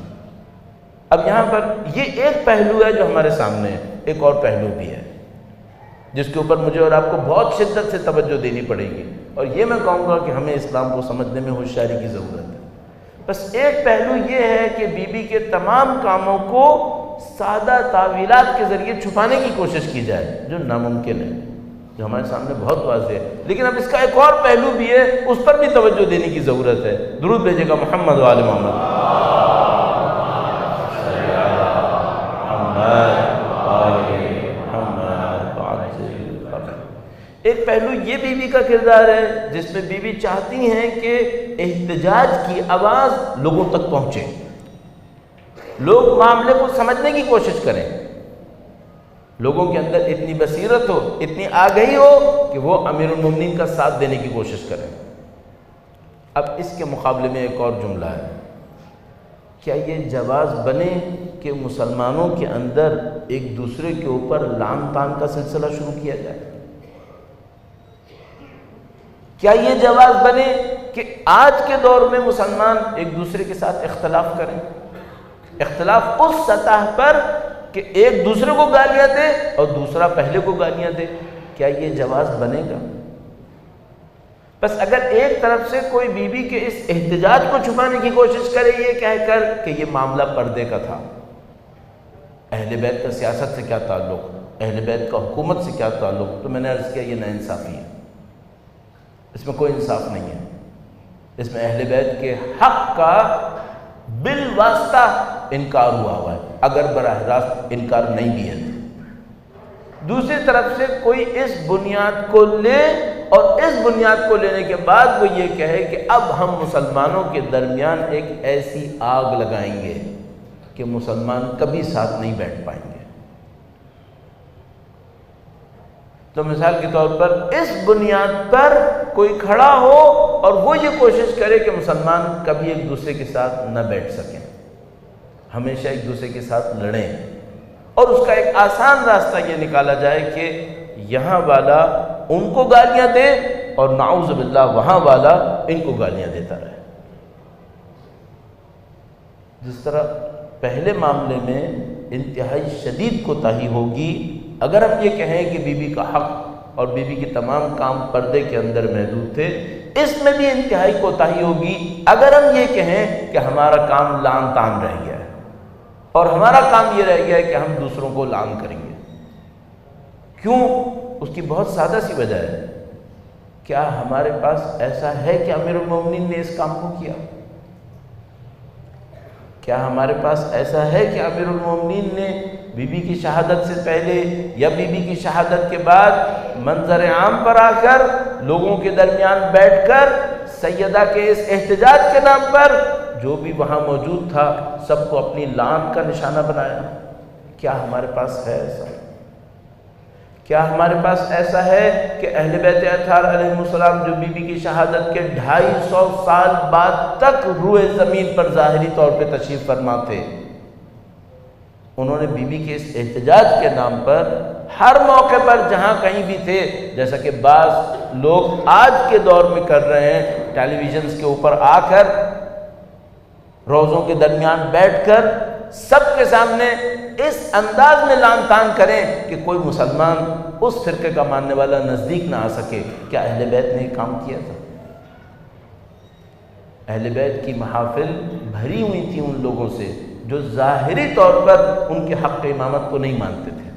اب یہاں پر یہ ایک پہلو ہے جو ہمارے سامنے ہے، ایک اور پہلو بھی ہے جس کے اوپر مجھے اور آپ کو بہت شدت سے توجہ دینی پڑے گی، اور یہ میں کہوں گا کہ ہمیں اسلام کو سمجھنے میں ہوشیاری کی ضرورت ہے۔ بس ایک پہلو یہ ہے کہ بی بی کے تمام کاموں کو سادہ تعویلات کے ذریعے چھپانے کی کوشش کی جائے جو ناممکن ہے، جو ہمارے سامنے بہت واضح ہے، لیکن اب اس کا ایک اور پہلو بھی ہے، اس پر بھی توجہ دینے کی ضرورت ہے۔ درود بھیجے گا محمد و آل محمد۔ ایک پہلو یہ بی بی کا کردار ہے جس میں بی بی چاہتی ہیں کہ احتجاج کی آواز لوگوں تک پہنچے، لوگ معاملے کو سمجھنے کی کوشش کریں، لوگوں کے اندر اتنی بصیرت ہو، اتنی آگہی ہو کہ وہ امیر المومنین کا ساتھ دینے کی کوشش کریں۔ اب اس کے مقابلے میں ایک اور جملہ ہے، کیا یہ جواز بنے کہ مسلمانوں کے اندر ایک دوسرے کے اوپر لعن طعن کا سلسلہ شروع کیا جائے؟ کیا یہ جواز بنے کہ آج کے دور میں مسلمان ایک دوسرے کے ساتھ اختلاف کریں، اختلاف اس سطح پر کہ ایک دوسرے کو گالیاں دے اور دوسرا پہلے کو گالیاں دے، کیا یہ جواز بنے گا؟ بس اگر ایک طرف سے کوئی بیوی کے اس احتجاج کو چھپانے کی کوشش کرے یہ کہہ کر کہ یہ معاملہ پردے کا تھا، اہل بیت کا سیاست سے کیا تعلق، اہل بیت کا حکومت سے کیا تعلق، تو میں نے عرض کیا یہ ناانصافی ہے، اس میں کوئی انصاف نہیں ہے، اس میں اہل بیت کے حق کا بالواسطہ انکار ہوا ہے، اگر براہ راست انکار نہیں بھی ہے۔ دوسری طرف سے کوئی اس بنیاد کو لے اور اس بنیاد کو لینے کے بعد وہ یہ کہے کہ اب ہم مسلمانوں کے درمیان ایک ایسی آگ لگائیں گے کہ مسلمان کبھی ساتھ نہیں بیٹھ پائیں گے۔ تو مثال کے طور پر اس بنیاد پر کوئی کھڑا ہو اور وہ یہ کوشش کرے کہ مسلمان کبھی ایک دوسرے کے ساتھ نہ بیٹھ سکیں، ہمیشہ ایک دوسرے کے ساتھ لڑیں، اور اس کا ایک آسان راستہ یہ نکالا جائے کہ یہاں والا ان کو گالیاں دے اور نعوذ باللہ وہاں والا ان کو گالیاں دیتا رہے۔ جس طرح پہلے معاملے میں انتہائی شدید کوتاہی ہوگی اگر ہم یہ کہیں کہ بی بی کا حق اور بی بی کے تمام کام پردے کے اندر محدود تھے، اس میں بھی انتہائی کوتاہی ہوگی اگر ہم یہ کہیں کہ ہمارا کام لعن طعن رہ گیا ہے اور ہمارا کام یہ رہ گیا ہے کہ ہم دوسروں کو لعن کریں گے۔ کیوں؟ اس کی بہت سادہ سی وجہ ہے، کیا ہمارے پاس ایسا ہے کہ امیر المومنین نے اس کام کو کیا؟ کیا ہمارے پاس ایسا ہے کہ امیر المومنین نے بی بی کی شہادت سے پہلے یا بی بی کی شہادت کے بعد منظر عام پر آ کر لوگوں کے درمیان بیٹھ کر سیدہ کے اس احتجاج کے نام پر جو بھی وہاں موجود تھا سب کو اپنی لعنت کا نشانہ بنایا؟ کیا ہمارے پاس ہے ایسا؟ کیا ہمارے پاس ایسا ہے کہ اہل بیت اطہار علیہ السلام جو بی بی کی شہادت کے 250 سال بعد تک روئے زمین پر ظاہری طور پہ تشریف فرما تھے، انہوں نے بی بی کے اس احتجاج کے نام پر ہر موقع پر جہاں کہیں بھی تھے، جیسا کہ بعض لوگ آج کے دور میں کر رہے ہیں، ٹیلی ویژنز کے اوپر آ کر روزوں کے درمیان بیٹھ کر سب کے سامنے اس انداز میں لعن طعن کریں کہ کوئی مسلمان اس فرقے کا ماننے والا نزدیک نہ آ سکے۔ کیا اہل بیت نے یہ کام کیا تھا؟ اہل بیت کی محافل بھری ہوئی تھی ان لوگوں سے جو ظاہری طور پر ان کے حق امامت کو نہیں مانتے تھے۔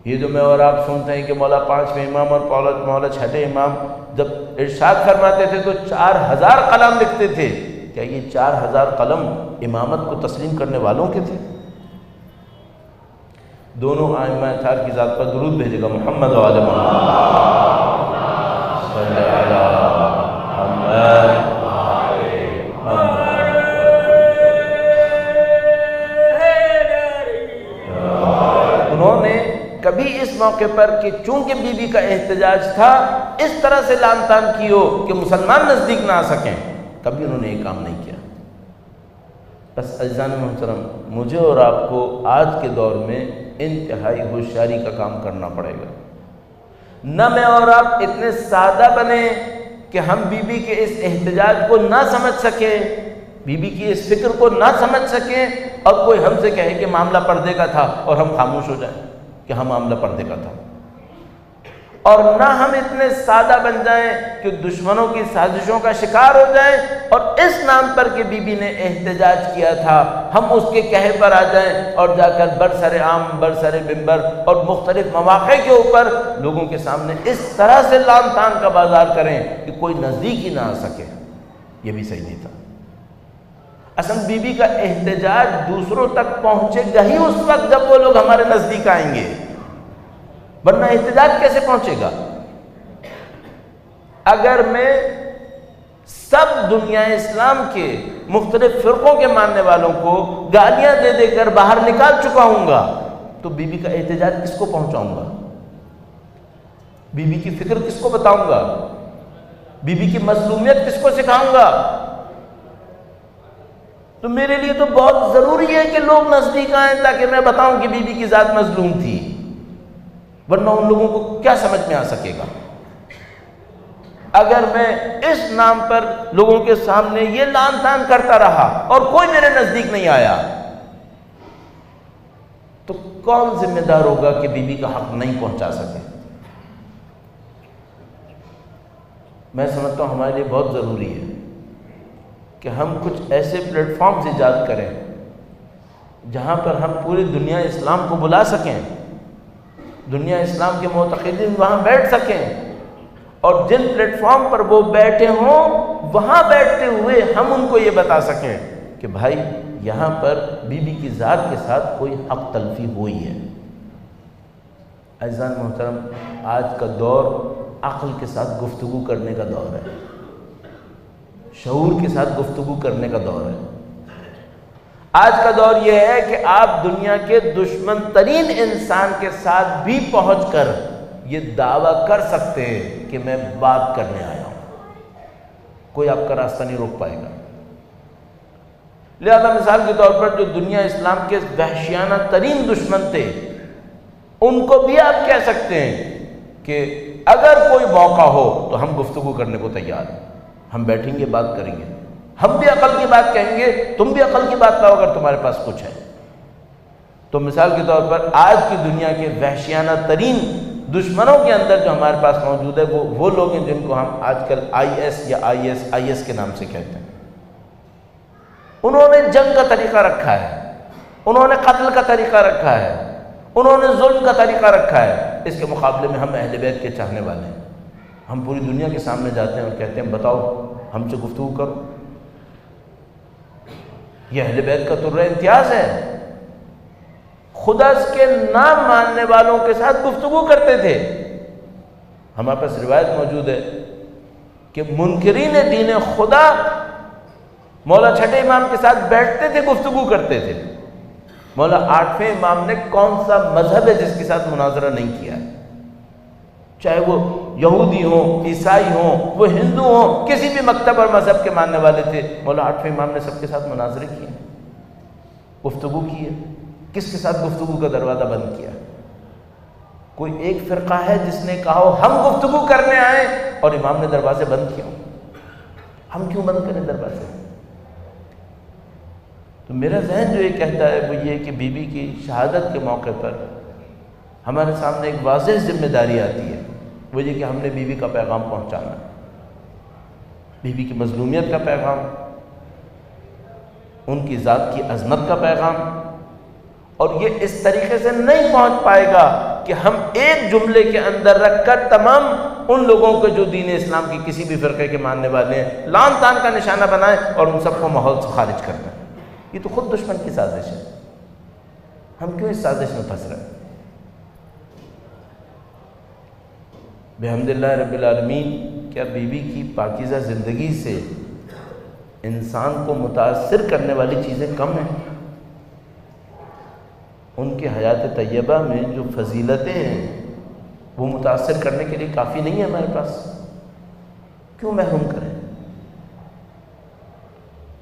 یہ جو میں اور آپ سنتے ہیں کہ مولا 5ویں امام اور مولا 6 امام جب ارشاد فرماتے تھے تو 4000 قلم لکھتے تھے، کیا یہ 4000 قلم امامت کو تسلیم کرنے والوں کے تھے؟ دونوں ائمہ اطہار کی ذات پر درود بھیجے گا، محمد و آل محمد صلی علی محمد۔ انہوں نے کبھی اس موقع پر کہ چونکہ بی بی کا احتجاج تھا اس طرح سے لعن طعن کی ہو کہ مسلمان نزدیک نہ آ سکیں، کبھی انہوں نے یہ کام نہیں کیا۔ بس عزیزان محترم، مجھے اور آپ کو آج کے دور میں انتہائی ہوشیاری کا کام کرنا پڑے گا۔ نہ میں اور آپ اتنے سادہ بنیں کہ ہم بی بی کے اس احتجاج کو نہ سمجھ سکیں، بی بی کی اس فکر کو نہ سمجھ سکیں اور کوئی ہم سے کہے کہ معاملہ پردے کا تھا اور ہم خاموش ہو جائیں کہ ہم معاملہ پردے کا تھا، اور نہ ہم اتنے سادہ بن جائیں کہ دشمنوں کی سازشوں کا شکار ہو جائیں اور اس نام پر کہ بی بی نے احتجاج کیا تھا ہم اس کے کہے پر آ جائیں اور جا کر برسر عام برسر منبر اور مختلف مواقع کے اوپر لوگوں کے سامنے اس طرح سے لعن طعن کا بازار کریں کہ کوئی نزدیک ہی نہ آ سکے۔ یہ بھی صحیح نہیں تھا۔ اصل بی بی کا احتجاج دوسروں تک پہنچے گا ہی اس وقت جب وہ لوگ ہمارے نزدیک آئیں گے، ورنہ احتجاج کیسے پہنچے گا؟ اگر میں سب دنیا اسلام کے مختلف فرقوں کے ماننے والوں کو گالیاں دے دے کر باہر نکال چکا ہوں گا تو بی بی کا احتجاج کس کو پہنچاؤں گا؟ بی بی کی فکر کس کو بتاؤں گا؟ بی بی کی مظلومیت کس کو سکھاؤں گا؟ تو میرے لیے تو بہت ضروری ہے کہ لوگ نزدیک آئیں تاکہ میں بتاؤں کہ بی بی کی ذات مظلوم تھی، ورنہ ان لوگوں کو کیا سمجھ میں آ سکے گا؟ اگر میں اس نام پر لوگوں کے سامنے یہ لان تان کرتا رہا اور کوئی میرے نزدیک نہیں آیا تو کون ذمہ دار ہوگا کہ بیوی کا حق نہیں پہنچا سکے؟ میں سمجھتا ہوں ہمارے لیے بہت ضروری ہے کہ ہم کچھ ایسے پلیٹ فارمز ایجاد کریں جہاں پر ہم پوری دنیا اسلام کو بلا سکیں، دنیا اسلام کے معتقدین وہاں بیٹھ سکیں، اور جن پلیٹ فارم پر وہ بیٹھے ہوں وہاں بیٹھتے ہوئے ہم ان کو یہ بتا سکیں کہ بھائی یہاں پر بیوی کی ذات کے ساتھ کوئی حق تلفی ہوئی ہے۔ عزیزان محترم، آج کا دور عقل کے ساتھ گفتگو کرنے کا دور ہے، شعور کے ساتھ گفتگو کرنے کا دور ہے۔ آج کا دور یہ ہے کہ آپ دنیا کے دشمن ترین انسان کے ساتھ بھی پہنچ کر یہ دعویٰ کر سکتے ہیں کہ میں بات کرنے آیا ہوں، کوئی آپ کا راستہ نہیں روک پائے گا۔ لہذا مثال کے طور پر جو دنیا اسلام کے وحشیانہ ترین دشمن تھے ان کو بھی آپ کہہ سکتے ہیں کہ اگر کوئی موقع ہو تو ہم گفتگو کرنے کو تیار ہیں، ہم بیٹھیں گے، بات کریں گے، ہم بھی عقل کی بات کہیں گے، تم بھی عقل کی بات لاؤ اگر تمہارے پاس کچھ ہے۔ تو مثال کے طور پر آج کی دنیا کے وحشیانہ ترین دشمنوں کے اندر جو ہمارے پاس موجود ہے وہ لوگ ہیں جن کو ہم آج کل آئی ایس کے نام سے کہتے ہیں۔ انہوں نے جنگ کا طریقہ رکھا ہے، انہوں نے قتل کا طریقہ رکھا ہے، انہوں نے ظلم کا طریقہ رکھا ہے۔ اس کے مقابلے میں ہم اہل بیت کے چاہنے والے ہیں، ہم پوری دنیا کے سامنے جاتے ہیں اور کہتے ہیں بتاؤ ہم سے گفتگو کرو۔ یہ اہل بیت کا طرز امتیاز ہے، خدا کے نام ماننے والوں کے ساتھ گفتگو کرتے تھے۔ ہمارے پاس روایت موجود ہے کہ منکرین دین خدا مولا چھٹے امام کے ساتھ بیٹھتے تھے، گفتگو کرتے تھے۔ مولا آٹھویں امام نے کون سا مذہب ہے جس کے ساتھ مناظرہ نہیں کیا ہے؟ چاہے وہ یہودی ہوں، عیسائی ہوں، وہ ہندو ہوں، کسی بھی مکتب اور مذہب کے ماننے والے تھے، مولا آٹھویں امام نے سب کے ساتھ مناظرے کیے، گفتگو کی ہے۔ کس کے ساتھ گفتگو کا دروازہ بند کیا؟ کوئی ایک فرقہ ہے جس نے کہا ہو ہم گفتگو کرنے آئے اور امام نے دروازے بند کیا؟ ہم کیوں بند کریں دروازے؟ تو میرا ذہن جو یہ کہتا ہے وہ یہ کہ بیوی کی شہادت کے موقع پر ہمارے سامنے ایک واضح ذمہ داری آتی ہے، وہ یہ کہ ہم نے بیوی کا پیغام پہنچانا ہے، بیوی کی مظلومیت کا پیغام، ان کی ذات کی عظمت کا پیغام۔ اور یہ اس طریقے سے نہیں پہنچ پائے گا کہ ہم ایک جملے کے اندر رکھ کر تمام ان لوگوں کو جو دین اسلام کی کسی بھی فرقے کے ماننے والے ہیں لان تان کا نشانہ بنائیں اور ان سب کو ماحول سے خارج کر دیں۔ یہ تو خود دشمن کی سازش ہے، ہم کیوں اس سازش میں پھنس رہے ہیں؟ بحمداللہ رب العالمین، کیا بیوی کی پاکیزہ زندگی سے انسان کو متاثر کرنے والی چیزیں کم ہیں؟ ان کے حیات طیبہ میں جو فضیلتیں ہیں وہ متاثر کرنے کے لیے کافی نہیں ہے ہمارے پاس، کیوں محروم کریں؟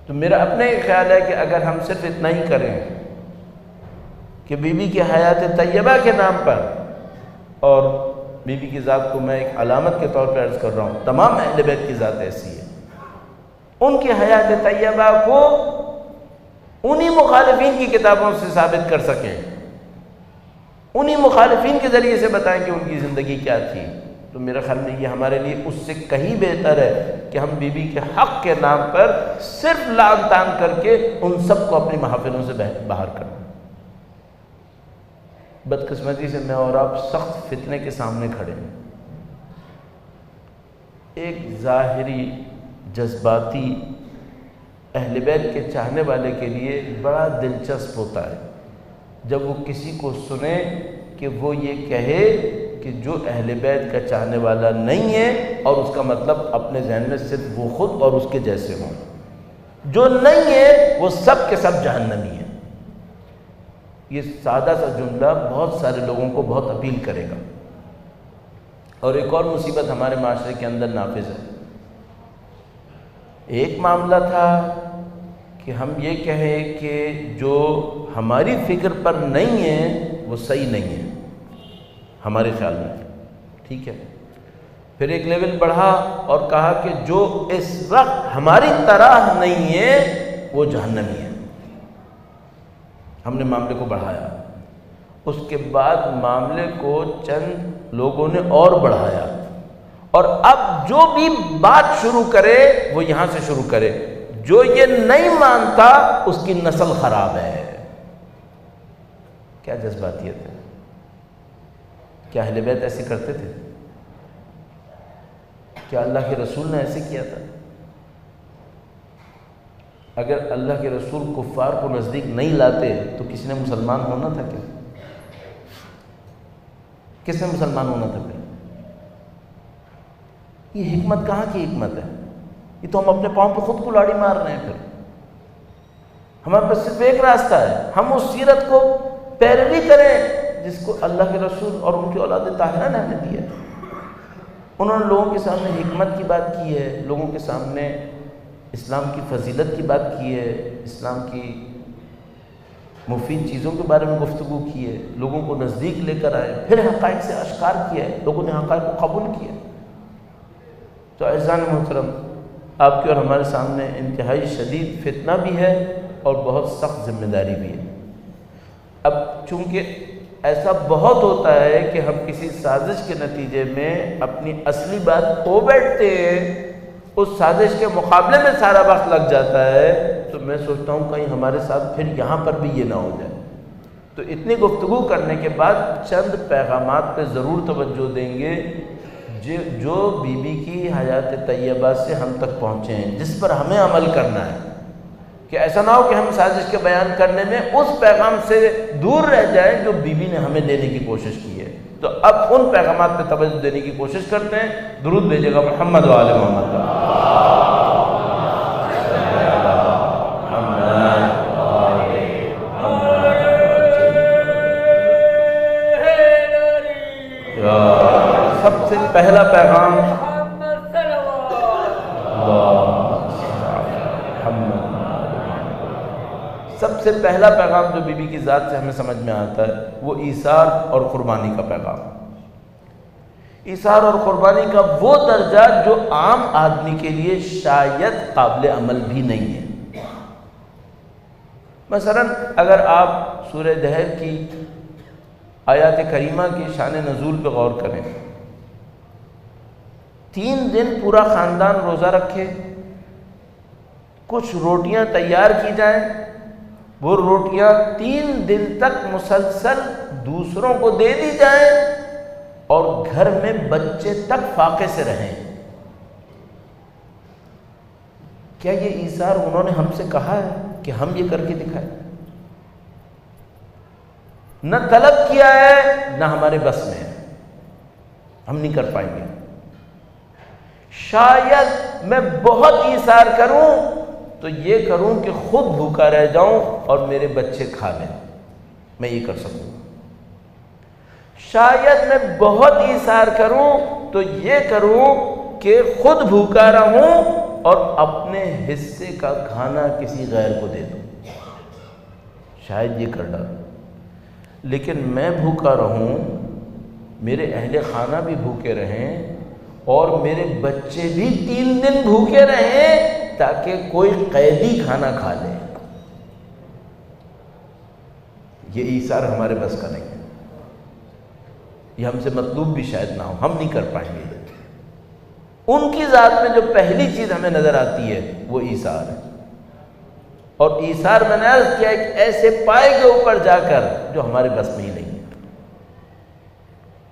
تو میرا اپنا یہ خیال ہے کہ اگر ہم صرف اتنا ہی کریں کہ بیوی کی حیات طیبہ کے نام پر، اور بیوی کی ذات کو میں ایک علامت کے طور پر عرض کر رہا ہوں، تمام اہل بیت کی ذات ایسی ہے، ان کی حیات طیبہ کو انہی مخالفین کی کتابوں سے ثابت کر سکیں، انہی مخالفین کے ذریعے سے بتائیں کہ ان کی زندگی کیا تھی، تو میرا خیال میں یہ ہمارے لیے اس سے کہیں بہتر ہے کہ ہم بیوی کے حق کے نام پر صرف لعن طعن کر کے ان سب کو اپنی محافلوں سے باہر کریں۔ بدقسمتی سے میں اور آپ سخت فتنے کے سامنے کھڑے ہیں۔ ایک ظاہری جذباتی اہل بیت کے چاہنے والے کے لیے بڑا دلچسپ ہوتا ہے جب وہ کسی کو سنے کہ وہ یہ کہے کہ جو اہل بیت کا چاہنے والا نہیں ہے، اور اس کا مطلب اپنے ذہن میں صرف وہ خود اور اس کے جیسے ہوں، جو نہیں ہے وہ سب کے سب جہنمی ہیں۔ یہ سادہ سا جملہ بہت سارے لوگوں کو بہت اپیل کرے گا۔ اور ایک اور مصیبت ہمارے معاشرے کے اندر نافذ ہے۔ ایک معاملہ تھا کہ ہم یہ کہیں کہ جو ہماری فکر پر نہیں ہے وہ صحیح نہیں ہے ہمارے خیال میں، ٹھیک ہے، پھر ایک لیول بڑھا اور کہا کہ جو اس وقت ہماری طرح نہیں ہے وہ جہنمی ہے۔ ہم نے معاملے کو بڑھایا، اس کے بعد معاملے کو چند لوگوں نے اور بڑھایا، اور اب جو بھی بات شروع کرے وہ یہاں سے شروع کرے، جو یہ نہیں مانتا اس کی نسل خراب ہے۔ کیا جذباتیت ہے! کیا اہل بیت ایسے کرتے تھے؟ کیا اللہ کے رسول نے ایسے کیا تھا؟ اگر اللہ کے رسول کفار کو نزدیک نہیں لاتے تو کسی نے مسلمان ہونا تھا کیا؟ کس نے مسلمان ہونا تھا پھر؟ یہ حکمت کہاں کی حکمت ہے؟ یہ تو ہم اپنے پاؤں پہ خود کلاڑی مار رہے ہیں۔ پھر ہمارے پاس صرف ایک راستہ ہے، ہم اس سیرت کو پیروی کریں جس کو اللہ کے رسول اور ان کی اولاد طاہرہ نے ہمیں دیا۔ انہوں نے لوگوں کے سامنے حکمت کی بات کی ہے، لوگوں کے سامنے اسلام کی فضیلت کی بات کی ہے، اسلام کی مفید چیزوں کے بارے میں گفتگو کی ہے، لوگوں کو نزدیک لے کر آئے، پھر حقائق سے اشکار کیا ہے، لوگوں نے حقائق کو قبول کیا۔ تو اعزان محترم، آپ کے اور ہمارے سامنے انتہائی شدید فتنہ بھی ہے اور بہت سخت ذمہ داری بھی ہے۔ اب چونکہ ایسا بہت ہوتا ہے کہ ہم کسی سازش کے نتیجے میں اپنی اصلی بات کھو بیٹھتے ہیں، اس سازش کے مقابلے میں سارا وقت لگ جاتا ہے، تو میں سوچتا ہوں کہیں ہمارے ساتھ پھر یہاں پر بھی یہ نہ ہو جائے۔ تو اتنی گفتگو کرنے کے بعد چند پیغامات پہ ضرور توجہ دیں گے جو بی بی کی حیات طیبہ سے ہم تک پہنچے ہیں، جس پر ہمیں عمل کرنا ہے، کہ ایسا نہ ہو کہ ہم سازش کے بیان کرنے میں اس پیغام سے دور رہ جائیں جو بی بی نے ہمیں دینے کی کوشش کی ہے۔ تو اب ان پیغامات پہ توجہ دینے کی کوشش کرتے ہیں۔ درود بھیجے گا محمد و آل محمد۔ سب سے پہلا پیغام سب سے پہلا پیغام جو بی بی کی ذات سے ہمیں سمجھ میں آتا ہے وہ ایثار اور قربانی کا پیغام۔ ایثار اور قربانی کا وہ درجہ جو عام آدمی کے لیے شاید قابل عمل بھی نہیں ہے۔ مثلا اگر آپ سورہ دہر کی آیات کریمہ کی شان نزول پہ غور کریں، 3 دن پورا خاندان روزہ رکھے، کچھ روٹیاں تیار کی جائیں، وہ روٹیاں 3 دن تک مسلسل دوسروں کو دے دی جائیں اور گھر میں بچے تک فاقے سے رہیں۔ کیا یہ ایثار انہوں نے ہم سے کہا ہے کہ ہم یہ کر کے دکھائیں؟ نہ طلب کیا ہے، نہ ہمارے بس میں ہے، ہم نہیں کر پائیں گے۔ شاید میں بہت ایثار کروں تو یہ کروں کہ خود بھوکا رہ جاؤں اور میرے بچے کھا لیں، میں یہ کر سکوں۔ شاید میں بہت ایثار کروں تو یہ کروں کہ خود بھوکا رہوں اور اپنے حصے کا کھانا کسی غیر کو دے دوں، شاید یہ کر ڈالوں۔ لیکن میں بھوکا رہوں، میرے اہل خانہ بھی بھوکے رہیں اور میرے بچے بھی 3 دن بھوکے رہیں تاکہ کوئی قیدی کھانا کھا لے، یہ ایثار ہمارے بس کا نہیں ہے، یہ ہم سے مطلوب بھی شاید نہ ہو، ہم نہیں کر پائیں گے۔ ان کی ذات میں جو پہلی چیز ہمیں نظر آتی ہے وہ ایثار ہے، اور ایثار میں نے عرض کیا ایک ایسے پائے کے اوپر جا کر جو ہمارے بس میں ہی نہیں ہے،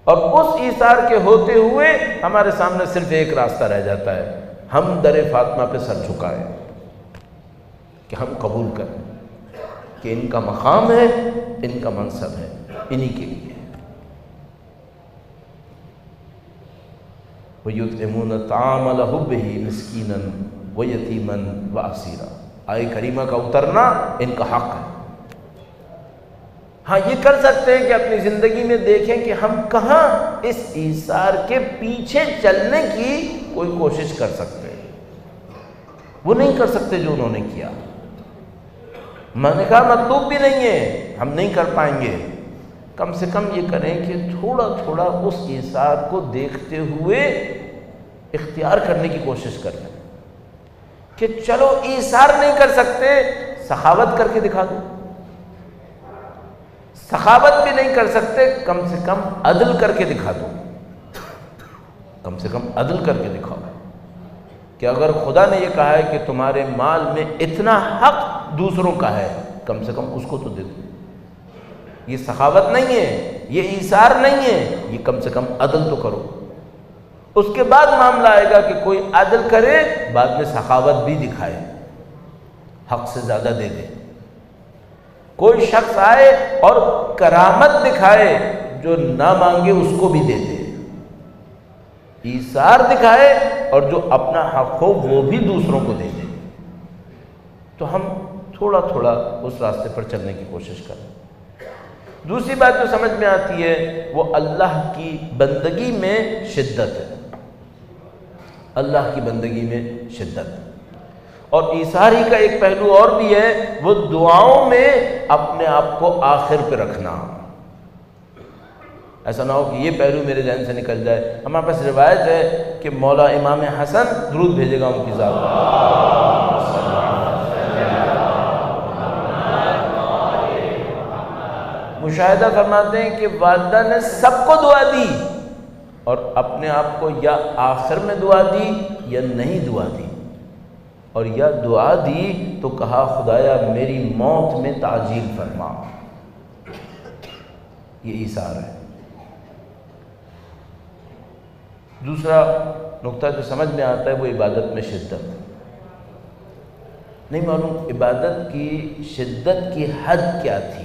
اور اس ایثار کے ہوتے ہوئے ہمارے سامنے صرف ایک راستہ رہ جاتا ہے، ہم در فاطمہ پہ سر جھکائیں کہ ہم قبول کریں کہ ان کا مقام ہے، ان کا منصب ہے، انہی کے لیے۔ وَيُطْعِمُونَ الطَّعَامَ عَلَىٰ حُبِّهِ مِسْكِينًا وَيَتِيمًا وَأَسِيرًا۔ آیے کریمہ کا اترنا ان کا حق ہے۔ ہاں یہ کر سکتے ہیں کہ اپنی زندگی میں دیکھیں کہ ہم کہاں اس ایثار کے پیچھے چلنے کی کوئی کوشش کر سکتے ہیں، وہ نہیں کر سکتے جو انہوں نے کیا۔ میں نے کہا مطلوب بھی نہیں ہے، ہم نہیں کر پائیں گے، کم سے کم یہ کریں کہ تھوڑا تھوڑا اس ایثار کو دیکھتے ہوئے اختیار کرنے کی کوشش کر لیں کہ چلو ایثار نہیں کر سکتے، سخاوت کر کے دکھا دو، سخاوت بھی نہیں کر سکتے کم سے کم عدل کر کے دکھا دو، کم سے کم عدل کر کے دکھاؤ کہ اگر خدا نے یہ کہا ہے کہ تمہارے مال میں اتنا حق دوسروں کا ہے، کم سے کم اس کو تو دے دو۔ یہ سخاوت نہیں ہے، یہ ایثار نہیں ہے، یہ کم سے کم عدل تو کرو۔ اس کے بعد معاملہ آئے گا کہ کوئی عدل کرے، بعد میں سخاوت بھی دکھائے، حق سے زیادہ دے دے۔ کوئی شخص آئے اور کرامت دکھائے، جو نہ مانگے اس کو بھی دے دے، ایثار دکھائے اور جو اپنا حق ہو وہ بھی دوسروں کو دے دے۔ تو ہم تھوڑا تھوڑا اس راستے پر چلنے کی کوشش کریں۔ دوسری بات جو سمجھ میں آتی ہے وہ اللہ کی بندگی میں شدت ہے، اللہ کی بندگی میں شدت۔ اور ایثار ہی کا ایک پہلو اور بھی ہے، وہ دعاؤں میں اپنے آپ کو آخر پہ رکھنا۔ ایسا نہ ہو کہ یہ پہلو میرے ذہن سے نکل جائے۔ ہمارے پاس روایت ہے کہ مولا امام حسن درود بھیجے گا ان کی ذات پر، مشاہدہ فرماتے ہیں کہ والدہ نے سب کو دعا دی اور اپنے آپ کو یا آخر میں دعا دی یا نہیں دعا دی، اور یا دعا دی تو کہا خدایا میری موت میں تعجیل فرما۔ یہ ایثار ہے۔ دوسرا نقطہ جو سمجھ میں آتا ہے وہ عبادت میں شدت۔ نہیں معلوم عبادت کی شدت کی حد کیا تھی۔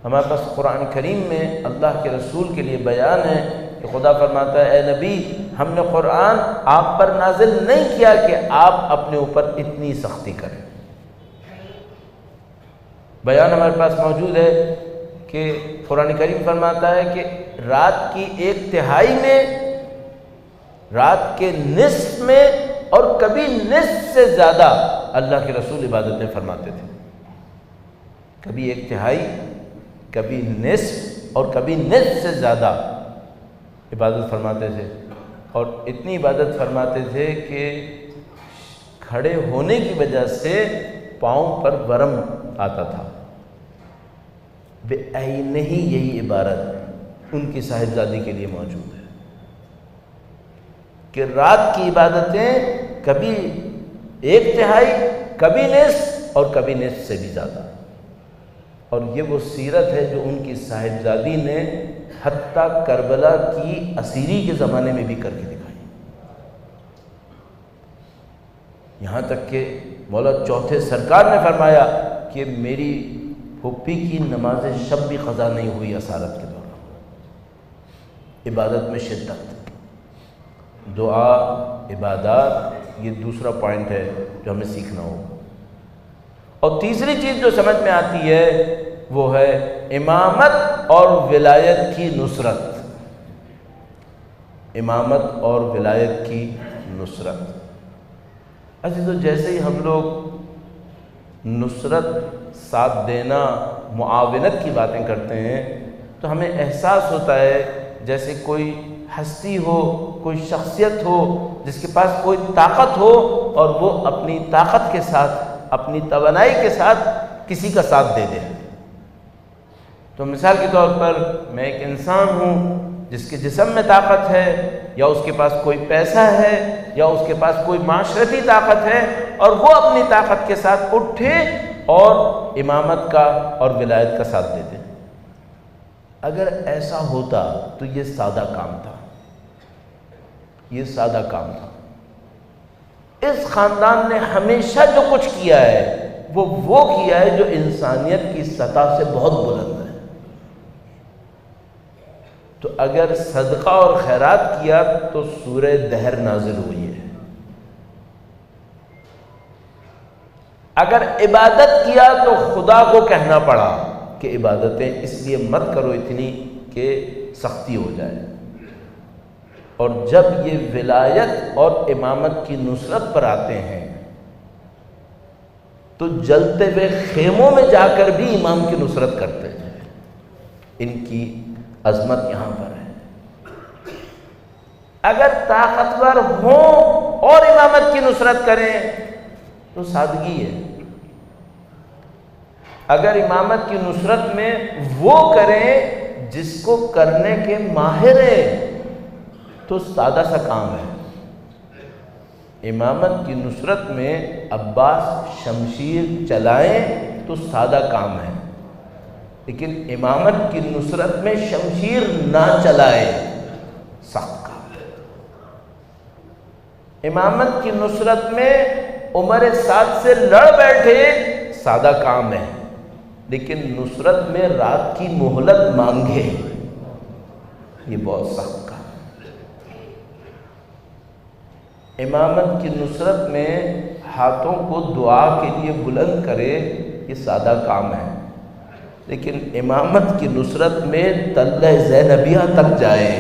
ہمارے پاس قرآن کریم میں اللہ کے رسول کے لیے بیان ہے کہ خدا فرماتا ہے اے نبی ہم نے قرآن آپ پر نازل نہیں کیا کہ آپ اپنے اوپر اتنی سختی کریں۔ بیان ہمارے پاس موجود ہے کہ قرآن کریم فرماتا ہے کہ رات کی 1/3 میں، رات کے نصف میں اور کبھی نصف سے زیادہ اللہ کے رسول عبادتیں فرماتے تھے۔ کبھی 1/3، کبھی نصف اور کبھی نصف سے زیادہ عبادت فرماتے تھے، اور اتنی عبادت فرماتے تھے کہ کھڑے ہونے کی وجہ سے پاؤں پر ورم آتا تھا۔ بے عین ہی یہی عبارت ان کی صاحبزادی کے لیے موجود ہے کہ رات کی عبادتیں کبھی 1/3، کبھی نصف اور کبھی نصف سے بھی زیادہ۔ اور یہ وہ سیرت ہے جو ان کی صاحبزادی نے حتیٰ کربلا کی اسیری کے زمانے میں بھی کر کے دکھائی۔ یہاں تک کہ مولا چوتھے سرکار نے فرمایا کہ میری پھوپھی کی نماز شب بھی قضا نہیں ہوئی اسارت کے دوران۔ عبادت میں شدت، دعا، عبادات، یہ دوسرا پوائنٹ ہے جو ہمیں سیکھنا ہوگا۔ اور تیسری چیز جو سمجھ میں آتی ہے وہ ہے امامت اور ولایت کی نصرت۔ امامت اور ولایت کی نصرت۔ عزیزو جیسے ہی ہم لوگ نصرت، ساتھ دینا، معاونت کی باتیں کرتے ہیں تو ہمیں احساس ہوتا ہے جیسے کوئی ہستی ہو، کوئی شخصیت ہو جس کے پاس کوئی طاقت ہو اور وہ اپنی طاقت کے ساتھ، اپنی توانائی کے ساتھ کسی کا ساتھ دے دے۔ تو مثال کے طور پر میں ایک انسان ہوں جس کے جسم میں طاقت ہے، یا اس کے پاس کوئی پیسہ ہے، یا اس کے پاس کوئی معاشرتی طاقت ہے، اور وہ اپنی طاقت کے ساتھ اٹھے اور امامت کا اور ولایت کا ساتھ دے دے۔ اگر ایسا ہوتا تو یہ سادہ کام تھا، یہ سادہ کام تھا۔ اس خاندان نے ہمیشہ جو کچھ کیا ہے وہ کیا ہے جو انسانیت کی سطح سے بہت بلند ہے۔ تو اگر صدقہ اور خیرات کیا تو سورہ دہر نازل ہوئی ہے، اگر عبادت کیا تو خدا کو کہنا پڑا کہ عبادتیں اس لیے مت کرو اتنی کہ سختی ہو جائے۔ اور جب یہ ولایت اور امامت کی نصرت پر آتے ہیں تو جلتے ہوئے خیموں میں جا کر بھی امام کی نصرت کرتے ہیں۔ ان کی عظمت یہاں پر ہے۔ اگر طاقتور ہوں اور امامت کی نصرت کریں تو سادگی ہے، اگر امامت کی نصرت میں وہ کریں جس کو کرنے کے ماہر ہیں تو سادہ سا کام ہے۔ امامت کی نصرت میں عباس شمشیر چلائیں تو سادہ کام ہے، لیکن امامت کی نصرت میں شمشیر نہ چلائیں سخت کام ہے۔ امامت کی نصرت میں عمر سعد سے لڑ بیٹھے سادہ کام ہے، لیکن نصرت میں رات کی مہلت مانگے یہ بہت سخت کام ہے۔ امامت کی نصرت میں ہاتھوں کو دعا کے لیے بلند کرے یہ سادہ کام ہے، لیکن امامت کی نصرت میں تلہ زینبیہ تک جائے،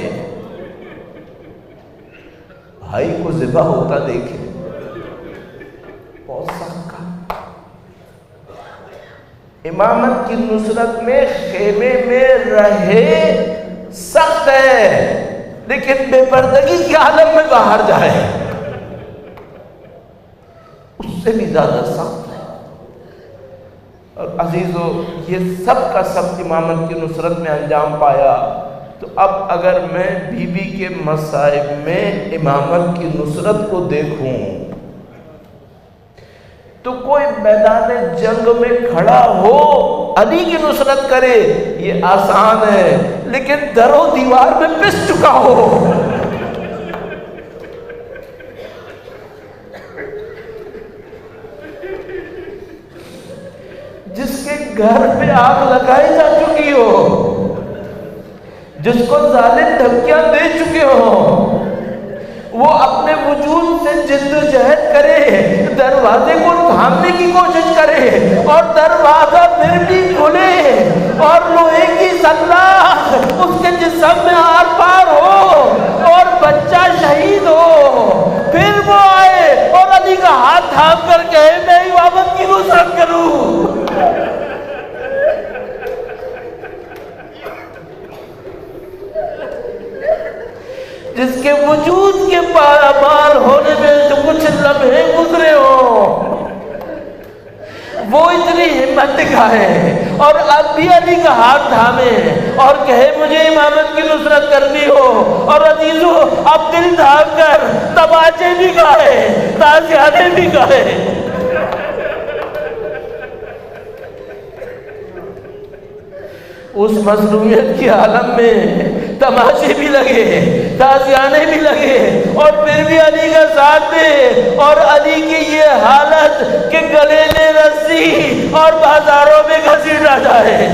بھائی کو ذبح ہوتا دیکھے، بہت سخت کام۔ امامت کی نصرت میں خیمے میں رہے سخت ہے، لیکن بے پردگی کے عالم میں باہر جائے اس سے بھی زیادہ سخت ہے۔ اور عزیزو یہ سب کا سب امامت کی نصرت میں انجام پایا، تو اب اگر میں بی بی کے مصائب میں امامت کی نصرت کو دیکھوں تو کوئی میدان جنگ میں کھڑا ہو علی کی نصرت کرے یہ آسان ہے، لیکن در و دیوار میں پس چکا ہو، جس کے گھر پہ آگ لگائی جا چکی ہو، جس کو ظالم دھمکیاں دے چکے ہو، وہ اپنے وجود سے جدوجہد کرے، دروازے کو تھامنے کی کوشش کرے اور دروازہ پھر بھی کھلے اور لوہے کی سلاخ اس کے جسم میں آر پار ہو اور بچہ شہید ہو، پھر وہ آئے اور علی کا ہاتھ تھام کر کہے میں امامت کی نصرت کروں۔ جس کے وجود کے پامال ہونے میں جو کچھ لمحے گزرے ہوں، وہ اتنی ہمت دکھائے اور اب بھی علی کا ہاتھ تھامے اور کہے مجھے امامت کی نصرت کرنی ہو، اور عزیزو اب دل تھام کر تماچے بھی گائے، تازیانے بھی گائے۔ اس مظلومیت کی عالم میں تماشے بھی لگے، تازیانے بھی لگے، اور پھر بھی علی کا ساتھ دے، اور علی کی یہ حالت کہ گلے میں رسی اور بازاروں میں گھسیٹا جائے،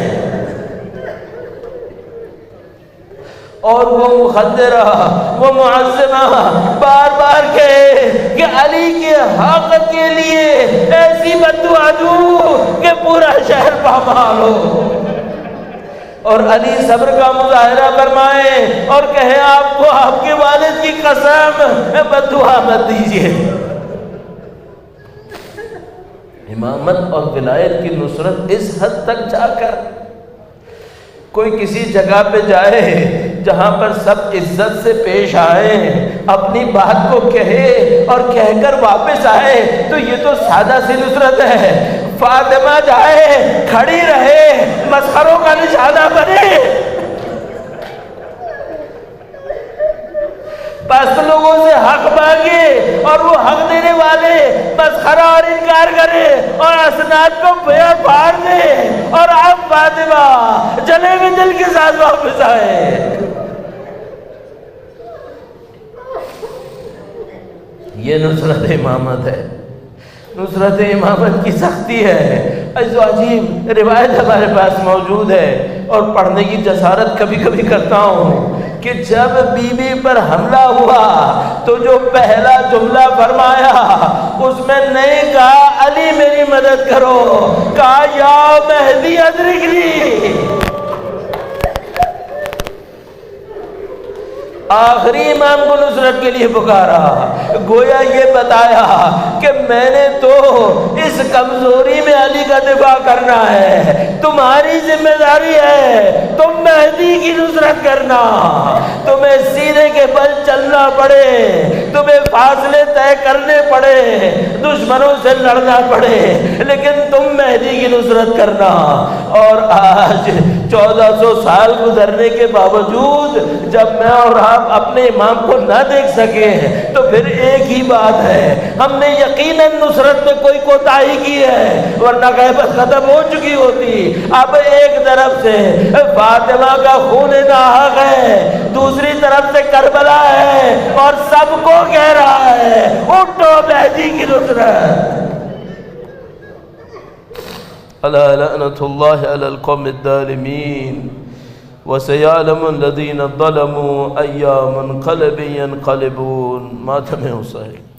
اور وہ مخدرہ وہ معظمہ بار بار کہے کہ علی کے حق کے لیے ایسی بددعا دوں کہ پورا شہر پامال ہو، اور علی صبر کا مظاہرہ فرمائے اور کہے آپ کو آپ کے والد کی قسم بددعا مت دیجیے۔ امامت اور ولایت کی نصرت اس حد تک جا کر کوئی کسی جگہ پہ جائے جہاں پر سب عزت سے پیش آئے، اپنی بات کو کہے اور کہہ کر واپس آئے تو یہ تو سادہ سی نصرت ہے۔ فاطمہ جائے، کھڑی رہے، مسخروں کا نشانہ بنے، پس لوگوں سے حق مانگے اور وہ حق دینے والے مسخرہ اور انکار کرے اور اسناد کو پھاڑ دے، اور اب فاطمہ جلے میں دل کے ساتھ واپس آئے۔ یہ نصرت امامت ہے، نصرت امامت کی سختی ہے۔ ایسو عجیب روایت ہمارے پاس موجود ہے اور پڑھنے کی جسارت کبھی کبھی کرتا ہوں کہ جب بی بی پر حملہ ہوا تو جو پہلا جملہ فرمایا اس میں نہیں کہا علی میری مدد کرو، کہا یا مہدی ادرکنی، آخری امام کو نصرت کے لیے پکارا، گویا یہ بتایا کہ میں نے تو اس کمزوری میں علی کا دفاع کرنا ہے، تمہاری ذمہ داری ہے تم مہدی کی نصرت کرنا، تمہیں سینے کے بل چلنا پڑے، تمہیں فاصلے طے کرنے پڑے، دشمنوں سے لڑنا پڑے، لیکن تم مہدی کی نصرت کرنا۔ اور آج 1400 سال گزرنے کے باوجود جب میں اور آپ اپنے امام کو نہ دیکھ سکے تو پھر ایک ہی بات ہے، ہم نے یقیناً نصرت میں کوئی کوتاہی کی ہے، ورنہ غیبت ختم ہو چکی ہوتی۔ اب ایک طرف سے فاطمہ کا خون ناحق ہے، دوسری طرف سے کربلا ہے، اور سب کو کہہ رہا ہے اٹھو مہدی کی نصرت۔ الا لعنۃ اللہ علی القوم الظالمین وسيعلم الذين ظلموا أي منقلب ينقلبون۔ ماتم حسین۔